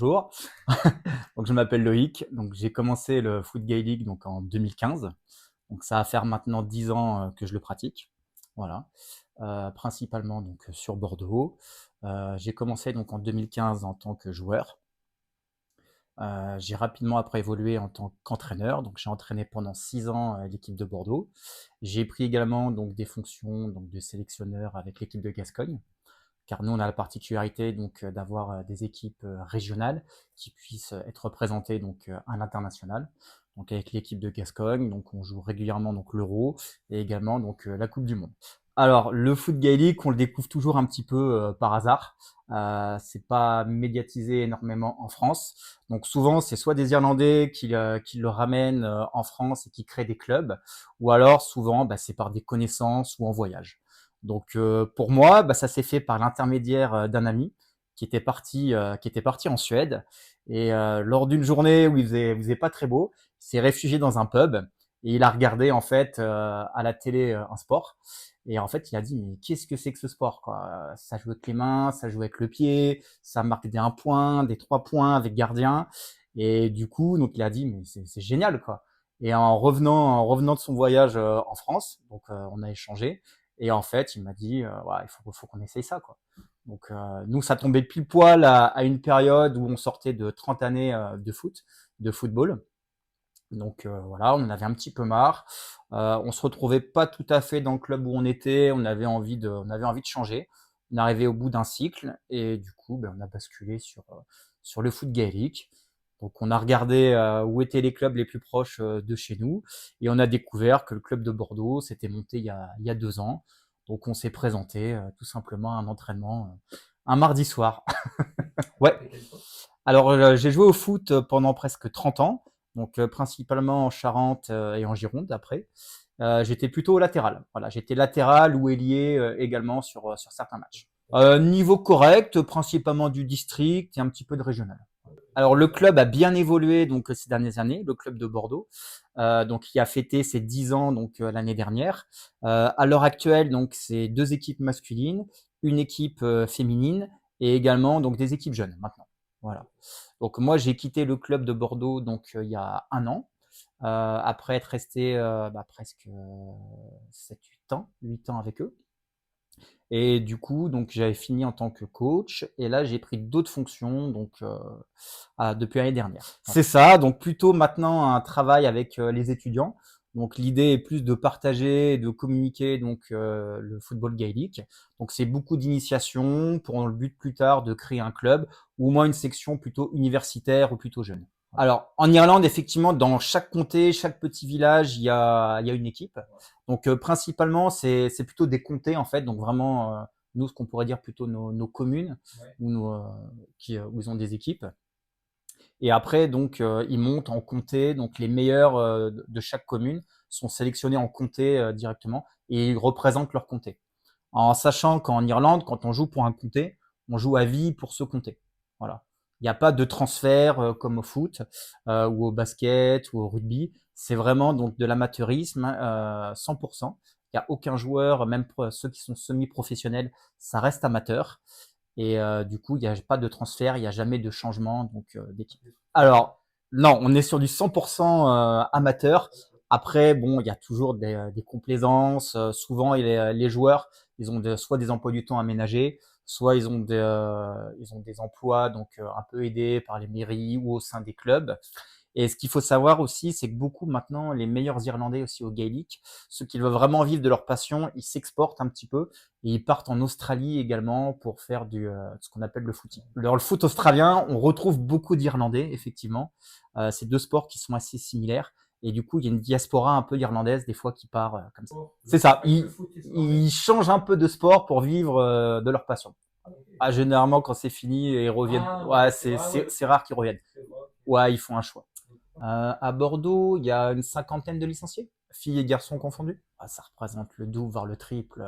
bonjour. Donc je m'appelle Loïc. Donc j'ai commencé le foot gaélique donc en 2015. Donc ça va faire maintenant 10 ans que je le pratique. Voilà. Principalement donc sur Bordeaux. J'ai commencé donc en 2015 en tant que joueur. J'ai rapidement après évolué en tant qu'entraîneur. Donc j'ai entraîné pendant 6 ans l'équipe de Bordeaux. J'ai pris également donc des fonctions donc de sélectionneur avec l'équipe de Gascogne, car nous on a la particularité donc d'avoir des équipes régionales qui puissent être représentées donc à l'international. Donc avec l'équipe de Gascogne, donc on joue régulièrement donc l'Euro et également donc la Coupe du Monde. Alors le foot gaélique, on le découvre toujours un petit peu par hasard. C'est pas médiatisé énormément en France. Donc souvent c'est soit des Irlandais qui le ramènent en France et qui créent des clubs, ou alors souvent c'est par des connaissances ou en voyage. Donc pour moi, ça s'est fait par l'intermédiaire d'un ami qui était parti en Suède. Et lors d'une journée où il faisait pas très beau, il s'est réfugié dans un pub et il a regardé en fait à la télé un sport. Et en fait, il a dit mais qu'est-ce que c'est que ce sport quoi? Ça joue avec les mains, ça joue avec le pied, ça marque des 1 point, des 3 points avec gardien. Et du coup, donc il a dit mais c'est génial quoi. Et en revenant de son voyage en France, donc on a échangé. Et en fait, il m'a dit, ouais, faut qu'on essaye ça, quoi. Donc, nous, ça tombait pile poil à une période où on sortait de 30 années de football. Donc voilà, on en avait un petit peu marre. On se retrouvait pas tout à fait dans le club où on était. On avait envie de changer. On arrivait au bout d'un cycle et du coup, on a basculé sur le foot gaélique. Donc on a regardé où étaient les clubs les plus proches de chez nous et on a découvert que le club de Bordeaux s'était monté il y a 2 ans. Donc on s'est présenté tout simplement à un entraînement un mardi soir. Ouais. Alors j'ai joué au foot pendant presque 30 ans, donc principalement en Charente et en Gironde après. J'étais plutôt latéral. Voilà, j'étais latéral ou ailier également sur certains matchs. Niveau correct, principalement du district et un petit peu de régional. Alors le club a bien évolué donc ces dernières années, le club de Bordeaux, donc qui a fêté ses 10 ans donc l'année dernière. À l'heure actuelle, donc c'est 2 équipes masculines, une équipe féminine et également donc des équipes jeunes maintenant. Voilà. Donc moi j'ai quitté le club de Bordeaux donc il y a 1 an, après être resté presque 7-8 ans, 8 ans avec eux. Et du coup, donc j'avais fini en tant que coach et là j'ai pris d'autres fonctions donc depuis l'année dernière. C'est ça, donc plutôt maintenant un travail avec les étudiants. Donc l'idée est plus de partager, de communiquer donc le football gaélique. Donc c'est beaucoup d'initiation pour le but plus tard de créer un club ou au moins une section plutôt universitaire ou plutôt jeune. Alors, en Irlande, effectivement, dans chaque comté, chaque petit village, il y a une équipe. Donc, principalement, c'est plutôt des comtés, en fait. Donc, vraiment, nous, ce qu'on pourrait dire plutôt nos communes, où, où ils ont des équipes. Et après, donc, ils montent en comté. Donc, les meilleurs de chaque commune sont sélectionnés en comté directement et ils représentent leur comté. En sachant qu'en Irlande, quand on joue pour un comté, on joue à vie pour ce comté. Voilà. Il n'y a pas de transfert comme au foot ou au basket ou au rugby. C'est vraiment donc de l'amateurisme 100%. Il n'y a aucun joueur, même ceux qui sont semi-professionnels, ça reste amateur. Et du coup, il n'y a pas de transfert, il n'y a jamais de changement donc d'équipe. Alors, non, on est sur du 100% amateur. Après, bon, il y a toujours des complaisances. Souvent, les joueurs, ils ont soit des emplois du temps aménagés, soit ils ont des emplois donc un peu aidés par les mairies ou au sein des clubs. Et ce qu'il faut savoir aussi, c'est que beaucoup maintenant, les meilleurs Irlandais aussi au Gaelic, ceux qui veulent vraiment vivre de leur passion, ils s'exportent un petit peu et ils partent en Australie également pour faire ce qu'on appelle le footing. Dans le foot australien, on retrouve beaucoup d'Irlandais, effectivement. C'est 2 sports qui sont assez similaires. Et du coup, il y a une diaspora un peu irlandaise des fois qui part comme ça. C'est ça. Ils changent un peu de sport pour vivre de leur passion. Ah, généralement, quand c'est fini, ils reviennent. Ouais, c'est rare qu'ils reviennent. Ouais, ils font un choix. À Bordeaux, il y a une cinquantaine de licenciés, filles et garçons confondus. Ah, ça représente le double, voire le triple.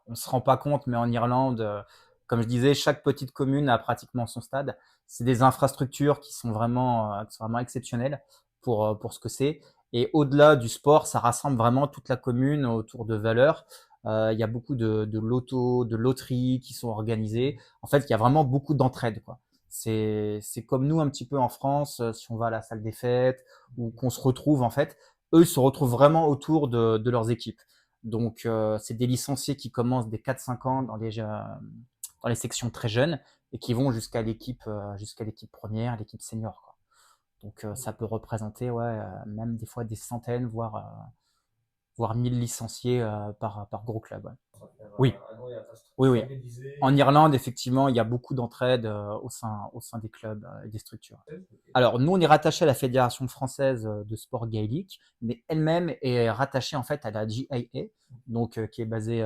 On se rend pas compte, mais en Irlande, comme je disais, chaque petite commune a pratiquement son stade. C'est des infrastructures qui sont vraiment exceptionnelles pour ce que c'est. Et au-delà du sport, ça rassemble vraiment toute la commune autour de valeurs. Il y a beaucoup de loteries qui sont organisées. En fait, il y a vraiment beaucoup d'entraide, quoi. C'est comme nous un petit peu en France, si on va à la salle des fêtes ou qu'on se retrouve en fait, eux ils se retrouvent vraiment autour de leurs équipes. Donc c'est des licenciés qui commencent dès 4-5 ans dans les sections très jeunes et qui vont jusqu'à l'équipe première, l'équipe senior, quoi. Donc ça peut représenter même des fois des centaines, voire 1000 licenciés par gros club. Ouais. Oui, oui, oui. En Irlande, effectivement, il y a beaucoup d'entraide au sein des clubs et des structures. Alors, nous, on est rattaché à la Fédération française de sport gaélique, mais elle-même est rattachée en fait à la GAA, donc qui est basée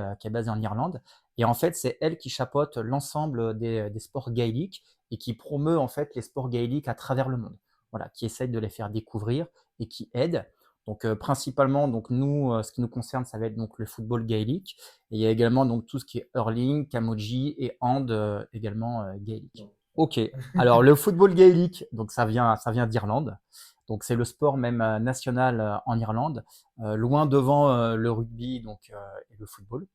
en Irlande. Et en fait, c'est elle qui chapeaute l'ensemble des sports gaéliques et qui promeut en fait les sports gaéliques à travers le monde. Voilà, qui essaye de les faire découvrir et qui aide. Donc principalement, donc nous, ce qui nous concerne, ça va être donc le football gaélique. Et il y a également donc tout ce qui est hurling, camogie et hand également gaélique. Ok. Alors le football gaélique, donc ça vient d'Irlande. Donc c'est le sport même national en Irlande, loin devant le rugby et le football.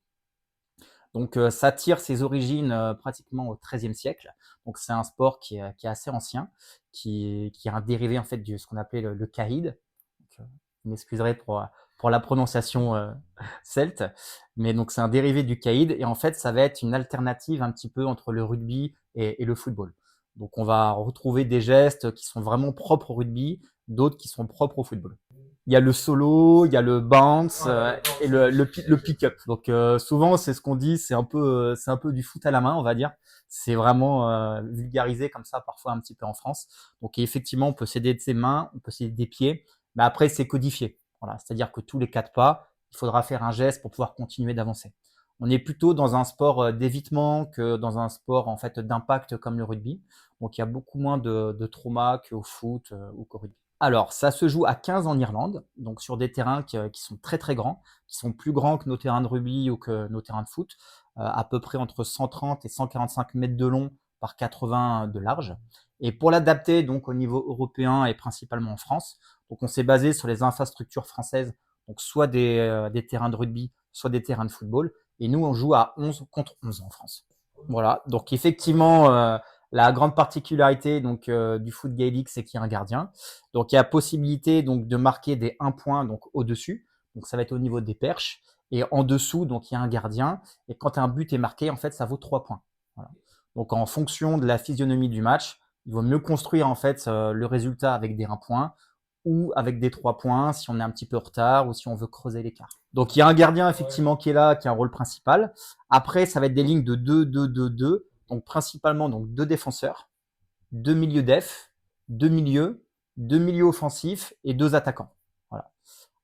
Donc ça tire ses origines pratiquement au XIIIe siècle. Donc c'est un sport qui est assez ancien, qui est un dérivé en fait de ce qu'on appelait le caïd. Donc, vous m'excuserez pour la prononciation celte, mais donc c'est un dérivé du caïd et en fait ça va être une alternative un petit peu entre le rugby et le football. Donc on va retrouver des gestes qui sont vraiment propres au rugby, d'autres qui sont propres au football. Il y a le solo, il y a le bounce et le pick-up. Donc souvent c'est ce qu'on dit, c'est un peu du foot à la main, on va dire. C'est vraiment vulgarisé comme ça parfois un petit peu en France. Donc effectivement, on peut s'aider de ses mains, on peut s'aider des pieds, mais après c'est codifié. Voilà, c'est-à-dire que tous les 4 pas, il faudra faire un geste pour pouvoir continuer d'avancer. On est plutôt dans un sport d'évitement que dans un sport en fait d'impact comme le rugby. Donc il y a beaucoup moins de trauma qu'au foot ou qu'au rugby. Alors, ça se joue à 15 en Irlande, donc sur des terrains qui sont très très grands, qui sont plus grands que nos terrains de rugby ou que nos terrains de foot, à peu près entre 130 et 145 mètres de long par 80 de large. Et pour l'adapter donc au niveau européen et principalement en France, donc on s'est basé sur les infrastructures françaises, donc soit des terrains de rugby, soit des terrains de football. Et nous, on joue à 11 contre 11 en France. Voilà, donc effectivement, la grande particularité du foot gaélique, c'est qu'il y a un gardien. Donc il y a possibilité donc de marquer des 1 point donc au-dessus. Donc ça va être au niveau des perches et en dessous donc il y a un gardien et quand un but est marqué en fait ça vaut 3 points. Voilà. Donc en fonction de la physionomie du match, il vaut mieux construire en fait le résultat avec des 1 point ou avec des 3 points si on est un petit peu en retard ou si on veut creuser l'écart. Donc il y a un gardien effectivement qui est là, qui a un rôle principal. Après, ça va être des lignes de 2, 2, 2, 2. Donc principalement donc 2 défenseurs, 2 milieux def, 2 milieux, 2 milieux offensifs et 2 attaquants. Voilà.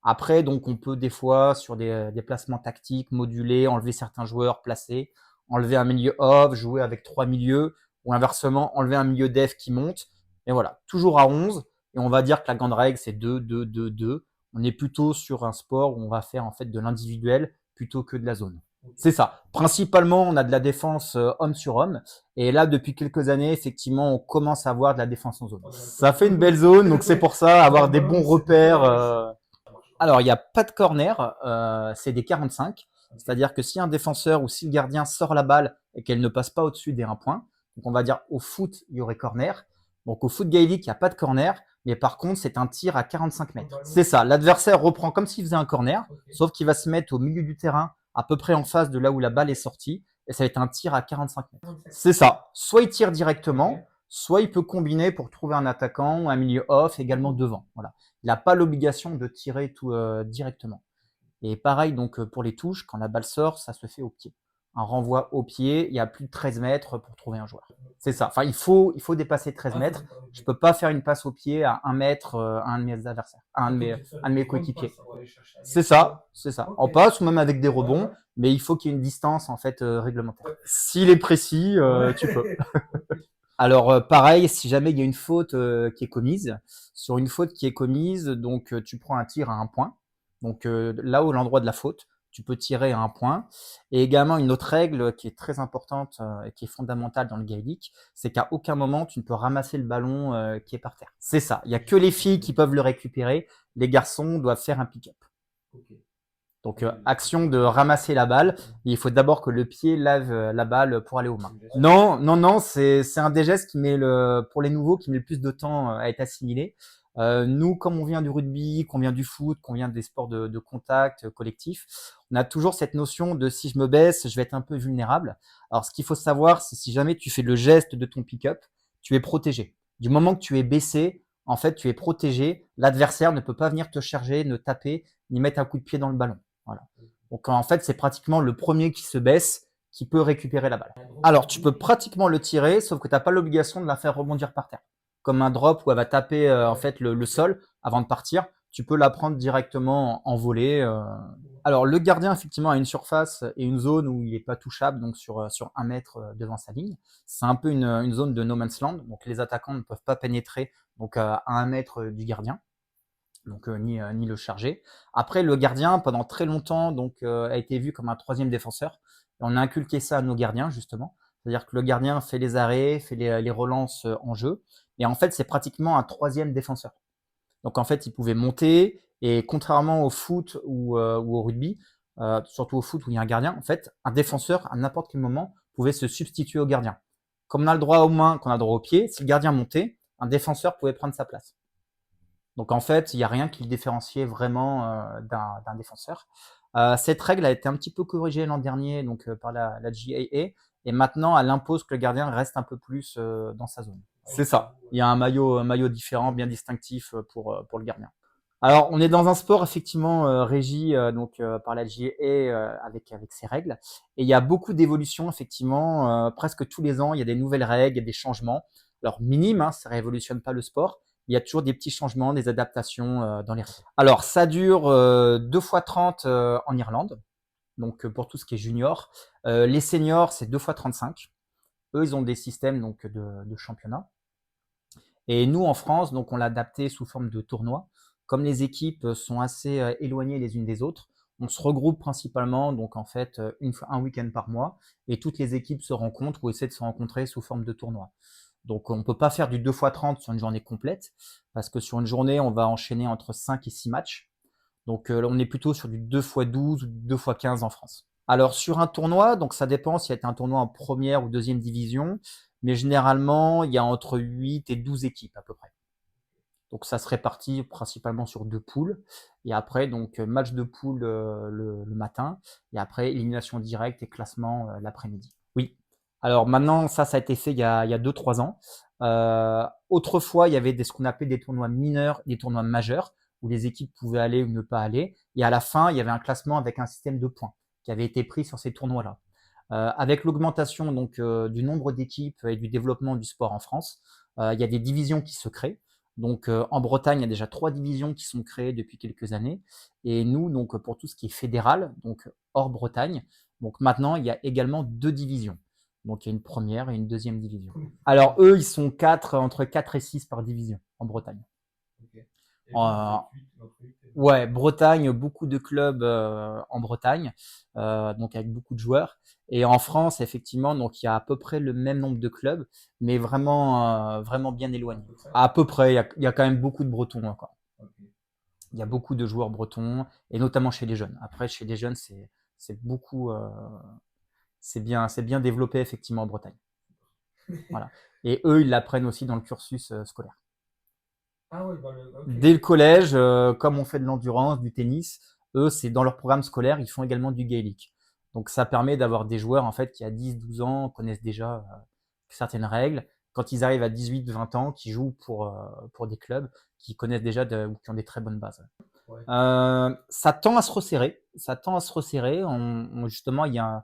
Après, donc on peut des fois sur des placements tactiques moduler, enlever certains joueurs, placer, enlever un milieu off, jouer avec 3 milieux ou inversement enlever un milieu def qui monte. Et voilà, toujours à 11. Et on va dire que la grande règle c'est 2, 2, 2, 2. On est plutôt sur un sport où on va faire en fait de l'individuel plutôt que de la zone. C'est ça. Principalement, on a de la défense homme sur homme. Et là, depuis quelques années, effectivement, on commence à avoir de la défense en zone. Ça fait une belle zone, donc c'est pour ça, avoir des bons repères. Alors, il n'y a pas de corner, c'est des 45. C'est-à-dire que si un défenseur ou si le gardien sort la balle et qu'elle ne passe pas au-dessus des 1 point, donc on va dire au foot, il y aurait corner. Donc au foot gaélique, il n'y a pas de corner, mais par contre, c'est un tir à 45 mètres. C'est ça, l'adversaire reprend comme s'il faisait un corner, sauf qu'il va se mettre au milieu du terrain, à peu près en face de là où la balle est sortie, et ça va être un tir à 45 mètres. C'est ça. Soit il tire directement, soit il peut combiner pour trouver un attaquant ou un milieu off également devant. Voilà. Il n'a pas l'obligation de tirer tout directement. Et pareil donc pour les touches, quand la balle sort, ça se fait au pied. Un renvoi au pied, il y a plus de 13 mètres pour trouver un joueur. C'est ça. Enfin, il faut dépasser 13 mètres. Je peux pas faire une passe au pied à 1 mètre à un de mes adversaires, à un de mes coéquipiers. C'est ça, c'est ça. En passe ou même avec des rebonds, mais il faut qu'il y ait une distance en fait réglementaire. S'il est précis, tu peux. Alors pareil, si jamais il y a une faute qui est commise, sur une faute qui est commise, donc tu prends un tir à 1 point. Donc là où l'endroit de la faute, tu peux tirer à 1 point. Et également une autre règle qui est très importante et qui est fondamentale dans le gaélique, c'est qu'à aucun moment tu ne peux ramasser le ballon qui est par terre. C'est ça. Il y a que les filles qui peuvent le récupérer. Les garçons doivent faire un pick-up. Donc, action de ramasser la balle. Et il faut d'abord que le pied lève la balle pour aller aux mains. Non, non, non, c'est un des gestes qui met pour les nouveaux, qui met le plus de temps à être assimilé. Nous, comme on vient du rugby, qu'on vient du foot, qu'on vient des sports de contact collectif, on a toujours cette notion de si je me baisse, je vais être un peu vulnérable. Alors, ce qu'il faut savoir, c'est si jamais tu fais le geste de ton pick-up, tu es protégé. Du moment que tu es baissé, en fait, tu es protégé. L'adversaire ne peut pas venir te charger, ne taper, ni mettre un coup de pied dans le ballon. Voilà. Donc, en fait, c'est pratiquement le premier qui se baisse qui peut récupérer la balle. Alors, tu peux pratiquement le tirer, sauf que tu n'as pas l'obligation de la faire rebondir par terre. Comme un drop où elle va taper en fait le sol avant de partir, tu peux la prendre directement en volée. Alors, le gardien, effectivement, a une surface et une zone où il n'est pas touchable, donc sur 1 mètre devant sa ligne. C'est un peu une zone de no man's land, donc les attaquants ne peuvent pas pénétrer donc, à 1 mètre du gardien, donc ni le charger. Après, le gardien, pendant très longtemps, donc, a été vu comme un troisième défenseur. Et on a inculqué ça à nos gardiens, justement. C'est-à-dire que le gardien fait les arrêts, fait les relances en jeu. Et en fait, c'est pratiquement un troisième défenseur. Donc en fait, il pouvait monter et contrairement au foot ou au rugby, surtout au foot où il y a un gardien, en fait, un défenseur à n'importe quel moment pouvait se substituer au gardien. Comme on a le droit aux mains, qu'on a le droit aux pieds, si le gardien montait, un défenseur pouvait prendre sa place. Donc en fait, il n'y a rien qui le différenciait vraiment d'un défenseur. Cette règle a été un petit peu corrigée l'an dernier donc, par la GAA et maintenant elle impose que le gardien reste un peu plus dans sa zone. C'est ça. Il y a un maillot différent, bien distinctif pour le gardien. Alors, on est dans un sport effectivement régi donc par la GAA avec ses règles, et il y a beaucoup d'évolutions effectivement. Presque tous les ans, il y a des nouvelles règles, il y a des changements. Alors minimes, hein, ça révolutionne pas le sport. Il y a toujours des petits changements, des adaptations dans les règles. Alors, ça dure 2 fois 30 en Irlande, donc pour tout ce qui est junior. Les seniors, c'est 2 fois 35. Eux, ils ont des systèmes donc de championnat. Et nous, en France, donc on l'a adapté sous forme de tournoi. Comme les équipes sont assez éloignées les unes des autres, on se regroupe principalement, donc en fait, un week-end par mois, et toutes les équipes se rencontrent ou essaient de se rencontrer sous forme de tournoi. Donc on ne peut pas faire du 2 fois 30 sur une journée complète, parce que sur une journée, on va enchaîner entre 5 et 6 matchs. Donc on est plutôt sur du 2 fois 12 ou 2 fois 15 en France. Alors sur un tournoi, donc ça dépend s'il y a un tournoi en première ou deuxième division, mais généralement, il y a entre 8 et 12 équipes à peu près. Donc ça se répartit principalement sur 2 poules. Et après, donc match de poule le matin, et après élimination directe et classement l'après-midi. Oui. Alors maintenant, ça a été fait il y a 2-3 ans. Autrefois, il y avait ce qu'on appelait des tournois mineurs, des tournois majeurs, où les équipes pouvaient aller ou ne pas aller. Et à la fin, il y avait un classement avec un système de points qui avait été pris sur ces tournois-là. Avec l'augmentation donc du nombre d'équipes et du développement du sport en France, il y a des divisions qui se créent. Donc en Bretagne, il y a déjà 3 divisions qui sont créées depuis quelques années. Et nous, donc pour tout ce qui est fédéral, donc hors Bretagne, donc maintenant il y a également 2 divisions. Donc il y a une première et une deuxième division. Alors eux, ils sont entre 4 et 6 par division en Bretagne. Okay. Ouais, Bretagne, beaucoup de clubs en Bretagne, donc avec beaucoup de joueurs. Et en France, effectivement, donc il y a à peu près le même nombre de clubs, mais vraiment bien éloignés. À peu près, il y a quand même beaucoup de Bretons encore. Il y a beaucoup de joueurs bretons, et notamment chez les jeunes. Après, chez les jeunes, c'est beaucoup, c'est bien développé effectivement en Bretagne. Voilà. Et eux, ils l'apprennent aussi dans le cursus scolaire. Ah ouais, okay. Dès le collège, comme on fait de l'endurance, du tennis, eux, c'est dans leur programme scolaire, ils font également du gaélique. Donc ça permet d'avoir des joueurs en fait qui à 10-12 ans connaissent déjà certaines règles. Quand ils arrivent à 18-20 ans, qui jouent pour des clubs qui connaissent déjà ou qui ont des très bonnes bases. Ouais. Ça tend à se resserrer. Justement, il y a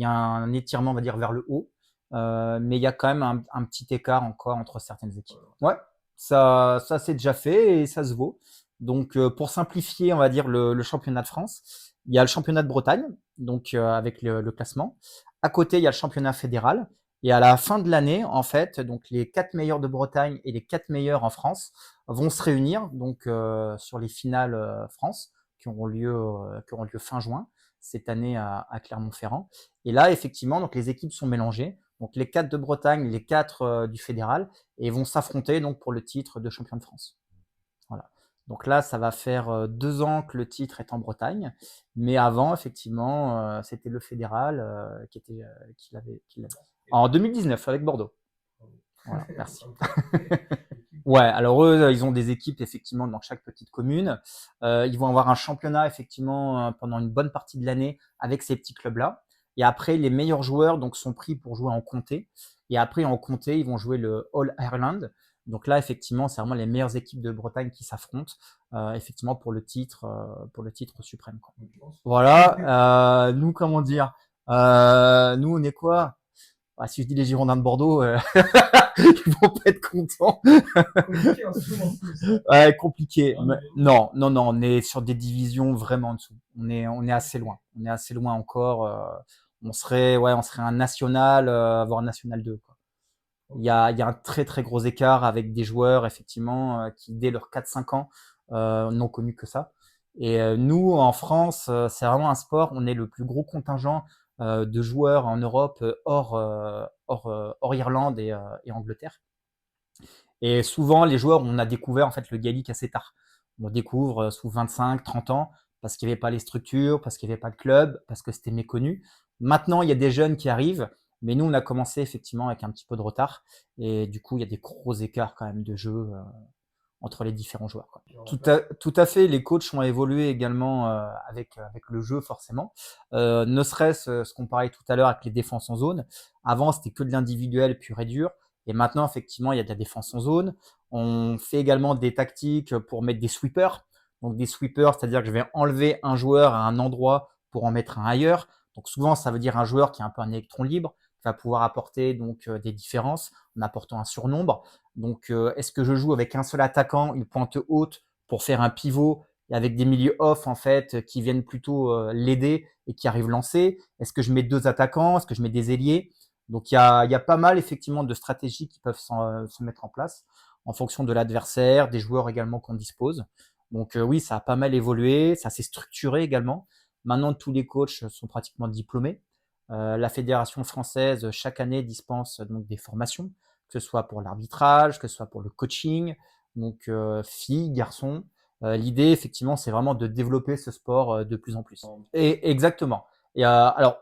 un étirement, on va dire, vers le haut. Mais il y a quand même un petit écart encore entre certaines équipes. Ouais. Ça c'est déjà fait et ça se vaut. Donc, pour simplifier, on va dire le championnat de France, il y a le championnat de Bretagne, donc avec le classement. À côté, il y a le championnat fédéral. Et à la fin de l'année, en fait, donc les 4 meilleurs de Bretagne et les 4 meilleurs en France vont se réunir donc sur les finales France qui auront lieu fin juin cette année à Clermont-Ferrand. Et là, effectivement, donc les équipes sont mélangées. Donc les 4 de Bretagne, les 4 du fédéral, et vont s'affronter donc pour le titre de champion de France. Voilà. Donc là, ça va faire 2 ans que le titre est en Bretagne. Mais avant, effectivement, c'était le fédéral qui l'avait. En 2019, avec Bordeaux. Voilà, merci. Ouais, alors eux, ils ont des équipes effectivement dans chaque petite commune. Ils vont avoir un championnat effectivement pendant une bonne partie de l'année avec ces petits clubs-là. Et après, les meilleurs joueurs donc sont pris pour jouer en comté. Et après, en comté, ils vont jouer le All Ireland. Donc là, effectivement, c'est vraiment les meilleures équipes de Bretagne qui s'affrontent, effectivement pour le titre suprême, quoi. Voilà. Nous, comment dire nous, on est quoi? Ah, si je dis les Girondins de Bordeaux, ils vont pas être contents. Compliqué en ce moment. Ouais, compliqué. Non, non, non, on est sur des divisions vraiment en dessous. On est assez loin. On est assez loin encore. On serait un national, voire un national 2, quoi. Il y a un très très gros écart avec des joueurs effectivement qui dès leurs 4-5 ans n'ont connu que ça. Et nous en France, c'est vraiment un sport. On est le plus gros contingent de joueurs en Europe hors Irlande et Angleterre. Et souvent, les joueurs, on a découvert en fait le gaélique assez tard. On découvre sous 25, 30 ans parce qu'il n'y avait pas les structures, parce qu'il n'y avait pas de club, parce que c'était méconnu. Maintenant, il y a des jeunes qui arrivent, mais nous, on a commencé effectivement avec un petit peu de retard. Et du coup, il y a des gros écarts quand même de jeu entre les différents joueurs, quoi. Tout à fait, les coachs ont évolué également avec le jeu forcément. Ne serait-ce ce qu'on parlait tout à l'heure avec les défenses en zone. Avant, c'était que de l'individuel pur et dur. Et maintenant, effectivement, il y a de la défense en zone. On fait également des tactiques pour mettre des sweepers. Donc des sweepers, c'est-à-dire que je vais enlever un joueur à un endroit pour en mettre un ailleurs. Donc souvent, ça veut dire un joueur qui est un peu un électron libre, qui va pouvoir apporter donc des différences en apportant un surnombre. Donc, est-ce que je joue avec un seul attaquant, une pointe haute pour faire un pivot et avec des milieux off en fait qui viennent plutôt l'aider et qui arrivent lancer? Est-ce que je mets 2 attaquants? Est-ce que je mets des ailiers? Donc il y a pas mal effectivement de stratégies qui peuvent se mettre en place en fonction de l'adversaire, des joueurs également qu'on dispose. Donc oui, ça a pas mal évolué, ça s'est structuré également. Maintenant, tous les coachs sont pratiquement diplômés. La fédération française chaque année dispense donc des formations, que ce soit pour l'arbitrage, que ce soit pour le coaching, donc filles, garçons. L'idée, effectivement, c'est vraiment de développer ce sport de plus en plus. Et exactement. Et alors,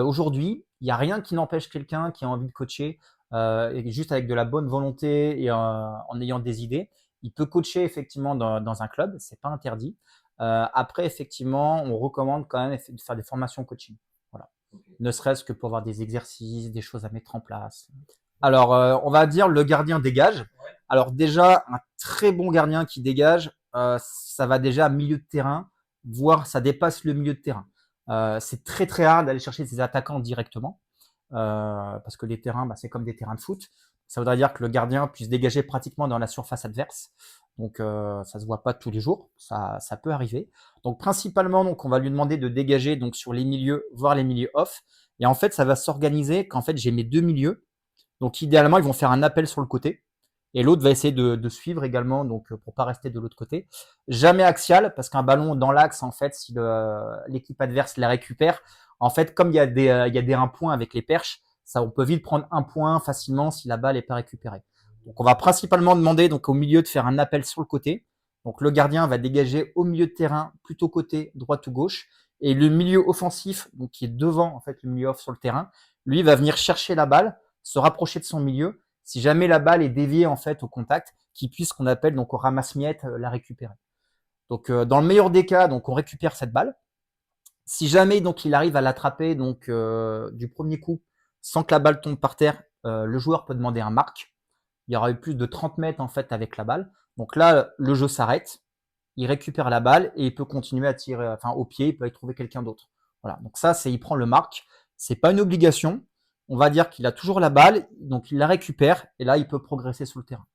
aujourd'hui, il n'y a rien qui n'empêche quelqu'un qui a envie de coacher, et juste avec de la bonne volonté et en ayant des idées, il peut coacher effectivement dans un club, c'est pas interdit. Après, effectivement, on recommande quand même de faire des formations coaching. Voilà. Ne serait-ce que pour avoir des exercices, des choses à mettre en place. Alors, on va dire le gardien dégage. Alors déjà, un très bon gardien qui dégage, ça va déjà à milieu de terrain, voire ça dépasse le milieu de terrain. C'est très très rare d'aller chercher ses attaquants directement, parce que les terrains, bah, c'est comme des terrains de foot. Ça voudrait dire que le gardien puisse dégager pratiquement dans la surface adverse. Donc ça se voit pas tous les jours, ça peut arriver. Donc principalement, donc on va lui demander de dégager donc sur les milieux, voire les milieux off. Et en fait, ça va s'organiser qu'en fait j'ai mes 2 milieux. Donc idéalement, ils vont faire un appel sur le côté. Et l'autre va essayer de suivre également, donc pour pas rester de l'autre côté. Jamais axial, parce qu'un ballon dans l'axe, en fait, si l'équipe adverse la récupère, en fait, comme il y a des 1 point avec les perches, ça, on peut vite prendre 1 point facilement si la balle est pas récupérée. Donc on va principalement demander donc au milieu de faire un appel sur le côté. Donc le gardien va dégager au milieu de terrain, plutôt côté droite ou gauche, et le milieu offensif, donc qui est devant en fait le milieu off sur le terrain, lui va venir chercher la balle, se rapprocher de son milieu. Si jamais la balle est déviée en fait au contact, qu'il puisse, ce qu'on appelle donc au ramasse-miettes, la récupérer. Donc dans le meilleur des cas, donc on récupère cette balle. Si jamais donc il arrive à l'attraper donc du premier coup sans que la balle tombe par terre, le joueur peut demander un marque. Il y aura eu plus de 30 mètres en fait avec la balle. Donc là, le jeu s'arrête, il récupère la balle et il peut continuer à tirer, enfin au pied, il peut aller trouver quelqu'un d'autre. Voilà. Donc ça, c'est il prend le marque. C'est pas une obligation. On va dire qu'il a toujours la balle, donc il la récupère et là, il peut progresser sur le terrain.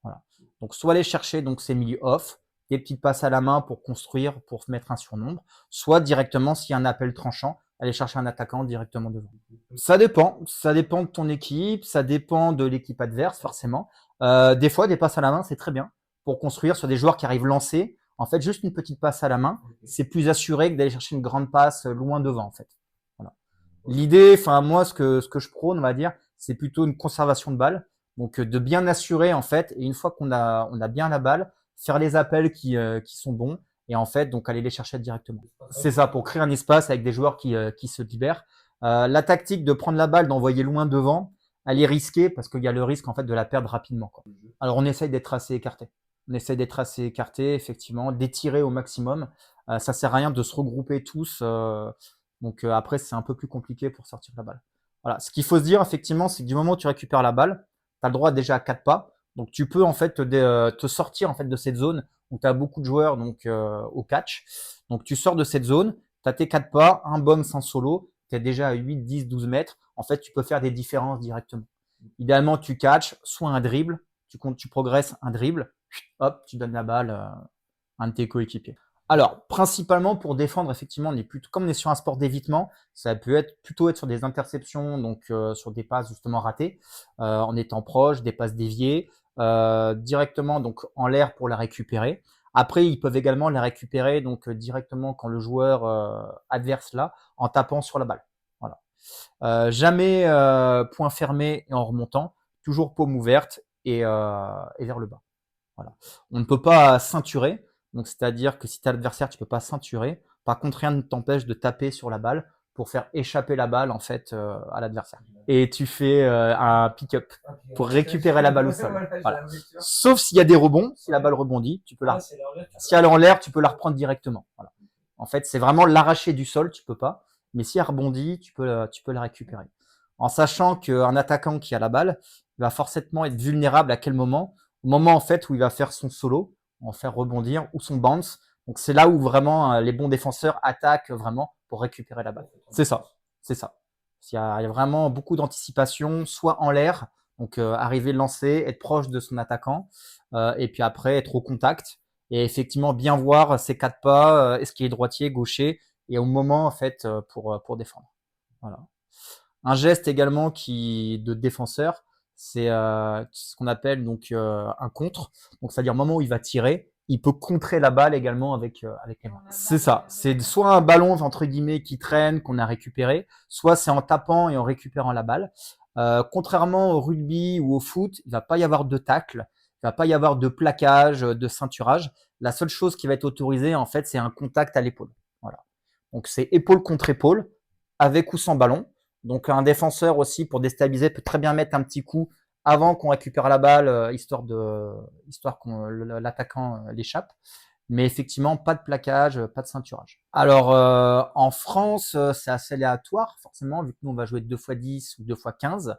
Voilà. Donc soit aller chercher donc ses milieux off, des petites passes à la main pour construire, pour mettre un surnombre, soit directement s'il y a un appel tranchant, aller chercher un attaquant directement devant. Ça dépend de ton équipe, ça dépend de l'équipe adverse forcément. Des fois, des passes à la main, c'est très bien pour construire sur des joueurs qui arrivent lancés. En fait, juste une petite passe à la main, c'est plus assuré que d'aller chercher une grande passe loin devant en fait. Voilà. L'idée, enfin moi, ce que je prône, on va dire, c'est plutôt une conservation de balle. Donc de bien assurer en fait, et une fois on a bien la balle, faire les appels qui sont bons et en fait, donc aller les chercher directement. C'est ça, pour créer un espace avec des joueurs qui se libèrent. La tactique de prendre la balle, d'envoyer loin devant, elle est risquée parce qu'il y a le risque en fait de la perdre rapidement, quoi. Alors on essaye d'être assez écarté. On essaye d'être assez écarté, effectivement, d'étirer au maximum. Ça sert à rien de se regrouper tous. Donc après, c'est un peu plus compliqué pour sortir la balle. Voilà. Ce qu'il faut se dire, effectivement, c'est que du moment où tu récupères la balle, tu as le droit déjà à 4 pas. Donc tu peux en fait te sortir en fait de cette zone où tu as beaucoup de joueurs donc au catch. Donc tu sors de cette zone, tu as tes 4 pas, un bomb sans solo, tu es déjà à 8, 10, 12 mètres. En fait, tu peux faire des différences directement. Idéalement, tu catches, soit un dribble, tu progresses un dribble, hop, tu donnes la balle à un de tes coéquipiers. Alors, principalement pour défendre, effectivement, comme on est sur un sport d'évitement, ça peut plutôt être sur des interceptions, donc sur des passes justement ratées, en étant proche, des passes déviées, directement donc en l'air pour la récupérer. Après, ils peuvent également la récupérer donc directement quand le joueur adverse là, en tapant sur la balle. Voilà. Jamais point fermé et en remontant, toujours paume ouverte et vers le bas. Voilà. On ne peut pas ceinturer, donc c'est-à-dire que si tu as l'adversaire, tu peux pas ceinturer. Par contre, rien ne t'empêche de taper sur la balle pour faire échapper la balle en fait à l'adversaire. Et tu fais un pick-up pour récupérer la balle au sol. Voilà. Sauf s'il y a des rebonds, si la balle rebondit, tu peux si elle est en l'air, tu peux la reprendre directement. Voilà. En fait, c'est vraiment l'arracher du sol, tu peux pas. Mais si elle rebondit, tu peux la récupérer. En sachant qu'un attaquant qui a la balle va forcément être vulnérable à quel moment? Au moment en fait où il va faire son solo, en faire rebondir, ou son bounce. Donc c'est là où vraiment les bons défenseurs attaquent vraiment pour récupérer la balle. C'est ça, c'est ça. Il y a vraiment beaucoup d'anticipation, soit en l'air, donc arriver lancer, être proche de son attaquant, et puis après être au contact et effectivement bien voir ses 4 pas, est-ce qu'il est droitier, gaucher, et au moment en fait pour défendre. Voilà. Un geste également de défenseur, c'est ce qu'on appelle donc un contre. Donc c'est-à-dire au moment où il va tirer, il peut contrer la balle également avec les mains. C'est ça. C'est soit un ballon entre guillemets qui traîne qu'on a récupéré, soit c'est en tapant et en récupérant la balle. Contrairement au rugby ou au foot, il va pas y avoir de tacle, il va pas y avoir de plaquage, de ceinturage. La seule chose qui va être autorisée en fait, c'est un contact à l'épaule. Voilà. Donc c'est épaule contre épaule, avec ou sans ballon. Donc un défenseur aussi pour déstabiliser peut très bien mettre un petit coup avant qu'on récupère la balle, histoire qu'on l'attaquant l'échappe. Mais effectivement, pas de plaquage, pas de ceinturage. Alors en France, c'est assez aléatoire forcément vu que nous on va jouer 2 fois 10 ou 2 fois 15.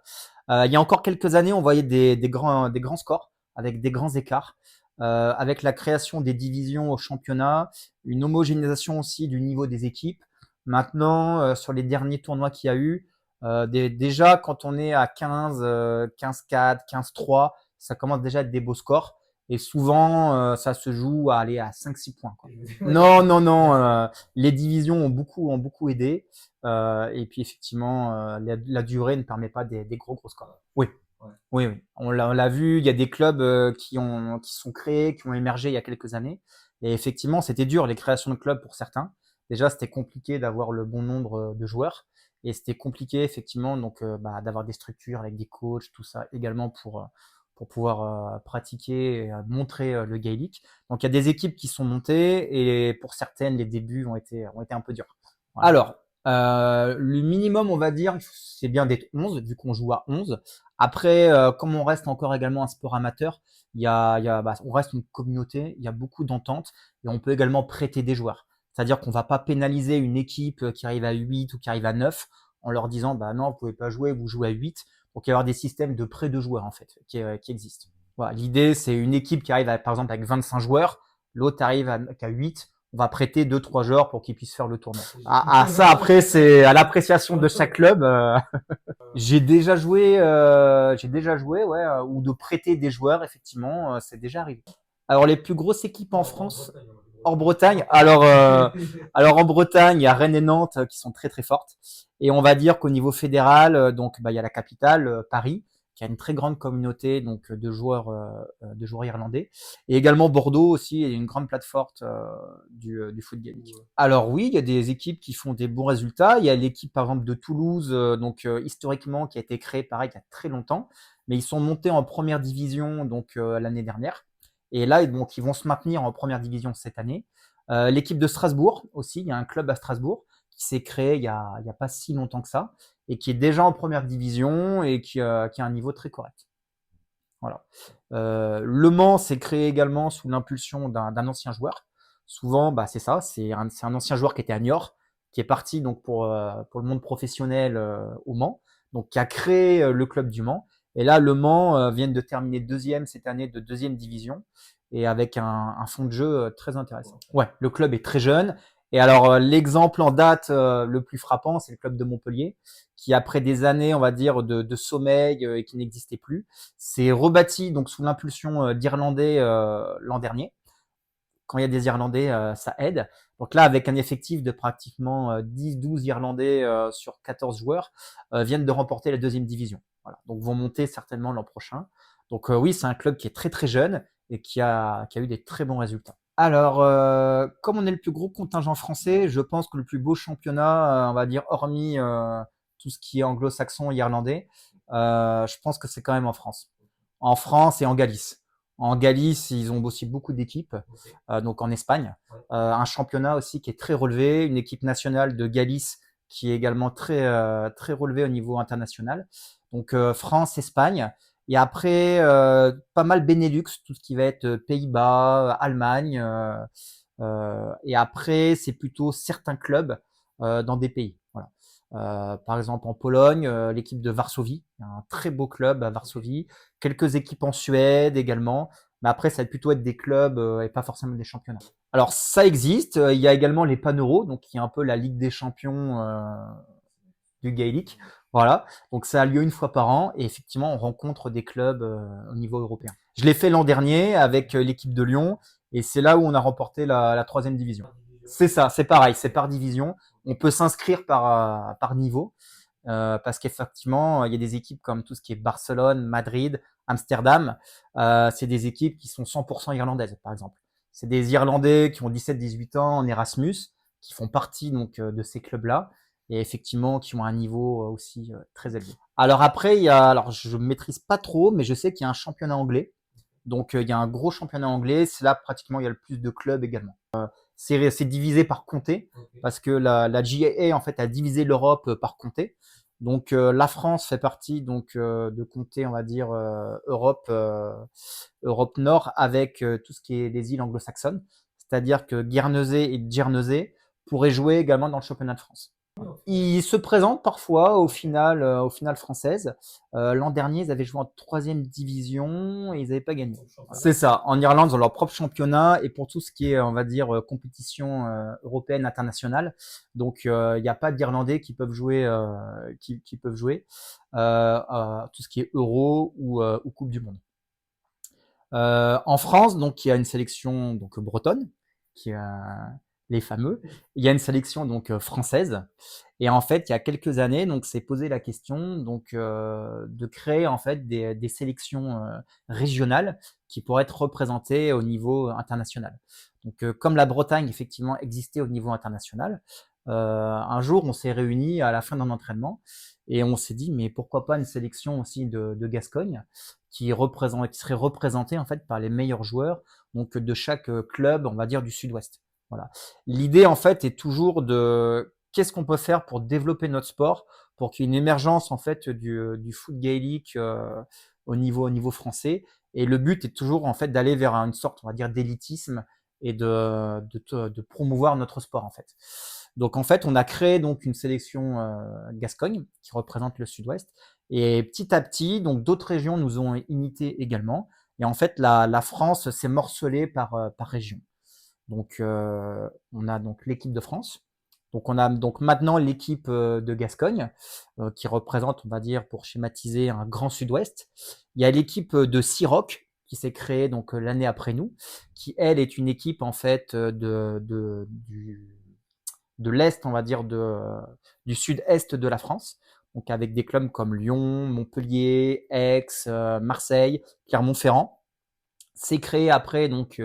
Il y a encore quelques années, on voyait des grands scores avec des grands écarts. Avec la création des divisions au championnat, une homogénéisation aussi du niveau des équipes. Maintenant, sur les derniers tournois qu'il y a eu, déjà quand on est à 15, 15-4, 15-3, ça commence déjà à être des beaux scores. Et souvent, ça se joue à aller à 5-6 points, quoi. Non, non, non. Les divisions ont beaucoup aidé. Et puis effectivement, la durée ne permet pas des gros scores. Oui. Oui, oui. On l'a vu, il y a des clubs qui sont créés, qui ont émergé il y a quelques années. Et effectivement, c'était dur, les créations de clubs pour certains. Déjà, c'était compliqué d'avoir le bon nombre de joueurs. Et c'était compliqué, effectivement, donc d'avoir des structures avec des coachs, tout ça, également pour pouvoir pratiquer et montrer le gaélique. Donc, il y a des équipes qui sont montées et pour certaines, les débuts ont été un peu durs. Voilà. Alors, le minimum, on va dire, c'est bien d'être 11, vu qu'on joue à 11. Après, comme on reste encore également un sport amateur, on reste une communauté, il y a beaucoup d'entente et on peut également prêter des joueurs. C'est-à-dire qu'on va pas pénaliser une équipe qui arrive à 8 ou qui arrive à 9 en leur disant bah non, vous pouvez pas jouer, vous jouez à 8. Donc il va y avoir des systèmes de prêt de joueurs en fait qui existent. Voilà, l'idée c'est une équipe qui arrive par exemple avec 25 joueurs, l'autre arrive qu'à 8, on va prêter 2-3 joueurs pour qu'ils puissent faire le tournoi. Ça après c'est à l'appréciation de chaque club. J'ai déjà joué, ouais, ou de prêter des joueurs, effectivement, c'est déjà arrivé. Alors les plus grosses équipes en France, hors Bretagne, alors en Bretagne, il y a Rennes et Nantes qui sont très très fortes. Et on va dire qu'au niveau fédéral, donc il y a la capitale, Paris, qui a une très grande communauté donc de joueurs irlandais, et également Bordeaux aussi, il y a une grande plateforme du foot gaélique. Alors oui, il y a des équipes qui font des bons résultats. Il y a l'équipe par exemple de Toulouse, donc historiquement qui a été créée pareil il y a très longtemps, mais ils sont montés en première division donc l'année dernière. Et là, donc, ils vont se maintenir en première division cette année. L'équipe de Strasbourg aussi, il y a un club à Strasbourg qui s'est créé il y a pas si longtemps que ça et qui est déjà en première division et qui a un niveau très correct. Voilà. Le Mans s'est créé également sous l'impulsion d'un ancien joueur. Souvent, bah, c'est ça, c'est un ancien joueur qui était à Niort, qui est parti donc pour le monde professionnel au Mans, donc qui a créé le club du Mans. Et là, le Mans vient de terminer deuxième cette année de deuxième division et avec un fond de jeu très intéressant. Ouais, le club est très jeune. Et alors, l'exemple en date le plus frappant, c'est le club de Montpellier, qui après des années, on va dire, de sommeil et qui n'existait plus, s'est rebâti donc sous l'impulsion d'Irlandais l'an dernier. Quand il y a des Irlandais, ça aide. Donc là, avec un effectif de pratiquement 10-12 Irlandais sur 14 joueurs, viennent de remporter la deuxième division. Voilà. Donc vont monter certainement l'an prochain. Donc oui, c'est un club qui est très très jeune et qui a eu des très bons résultats. Alors, comme on est le plus gros contingent français, je pense que le plus beau championnat, on va dire, hormis tout ce qui est anglo-saxon et irlandais, je pense que c'est quand même en France. En France et en Galice. En Galice, ils ont aussi beaucoup d'équipes, donc en Espagne. Un championnat aussi qui est très relevé, une équipe nationale de Galice qui est également très relevée au niveau international. Donc France, Espagne. Et après, pas mal Benelux, tout ce qui va être Pays-Bas, Allemagne. Et après, c'est plutôt certains clubs dans des pays. Voilà. Par exemple, en Pologne, l'équipe de Varsovie, il y a un très beau club à Varsovie. Quelques équipes en Suède également. Mais après, ça va plutôt être des clubs et pas forcément des championnats. Alors, ça existe. Il y a également les Pan-Euro, donc qui est un peu la Ligue des champions du Gaelic. Voilà. Donc, ça a lieu une fois par an et effectivement, on rencontre des clubs au niveau européen. Je l'ai fait l'an dernier avec l'équipe de Lyon et c'est là où on a remporté la troisième division. C'est ça, c'est pareil, c'est par division. On peut s'inscrire par niveau parce qu'effectivement, il y a des équipes comme tout ce qui est Barcelone, Madrid, Amsterdam. C'est des équipes qui sont 100% irlandaises, par exemple. C'est des Irlandais qui ont 17-18 ans en Erasmus, qui font partie donc de ces clubs-là et effectivement qui ont un niveau aussi très élevé. Alors après, alors je maîtrise pas trop, mais je sais qu'il y a un championnat anglais. Donc il y a un gros championnat anglais. C'est là pratiquement il y a le plus de clubs également. C'est divisé par comté parce que la GAA en fait a divisé l'Europe par comté. Donc la France fait partie donc de comté, on va dire Europe Nord avec tout ce qui est les îles anglo-saxonnes. C'est-à-dire que Guernesey et Guernesey pourraient jouer également dans le championnat de France. Ils se présentent parfois au final française. L'an dernier, ils avaient joué en troisième division et ils n'avaient pas gagné. C'est ça. En Irlande, ils ont leur propre championnat et pour tout ce qui est, on va dire, compétition européenne internationale. Donc, il n'y a pas d'Irlandais qui peuvent jouer, qui peuvent jouer tout ce qui est Euro ou Coupe du Monde. En France, donc il y a une sélection donc bretonne, qui les fameux. Il y a une sélection donc française. Et en fait, il y a quelques années, donc s'est posé la question donc de créer en fait des sélections régionales qui pourraient être représentées au niveau international. Donc comme la Bretagne effectivement existait au niveau international, un jour on s'est réunis à la fin d'un entraînement et on s'est dit mais pourquoi pas une sélection aussi de Gascogne qui serait représentée en fait par les meilleurs joueurs donc de chaque club, on va dire du Sud-Ouest. Voilà. L'idée en fait est toujours de qu'est-ce qu'on peut faire pour développer notre sport, pour qu'il y ait une émergence en fait du foot gaélique au niveau français. Et le but est toujours en fait d'aller vers une sorte, on va dire, d'élitisme et de promouvoir notre sport en fait. Donc en fait, on a créé donc une sélection Gascogne qui représente le Sud-Ouest. Et petit à petit, donc d'autres régions nous ont imité également. Et en fait, la France s'est morcelée par région. Donc on a donc l'équipe de France. Donc on a donc maintenant l'équipe de Gascogne qui représente, on va dire, pour schématiser un grand Sud-Ouest. Il y a l'équipe de Siroc qui s'est créée donc l'année après nous, qui elle est une équipe en fait de l'est, on va dire du sud-est de la France. Donc avec des clubs comme Lyon, Montpellier, Aix, Marseille, Clermont-Ferrand. C'est créé après donc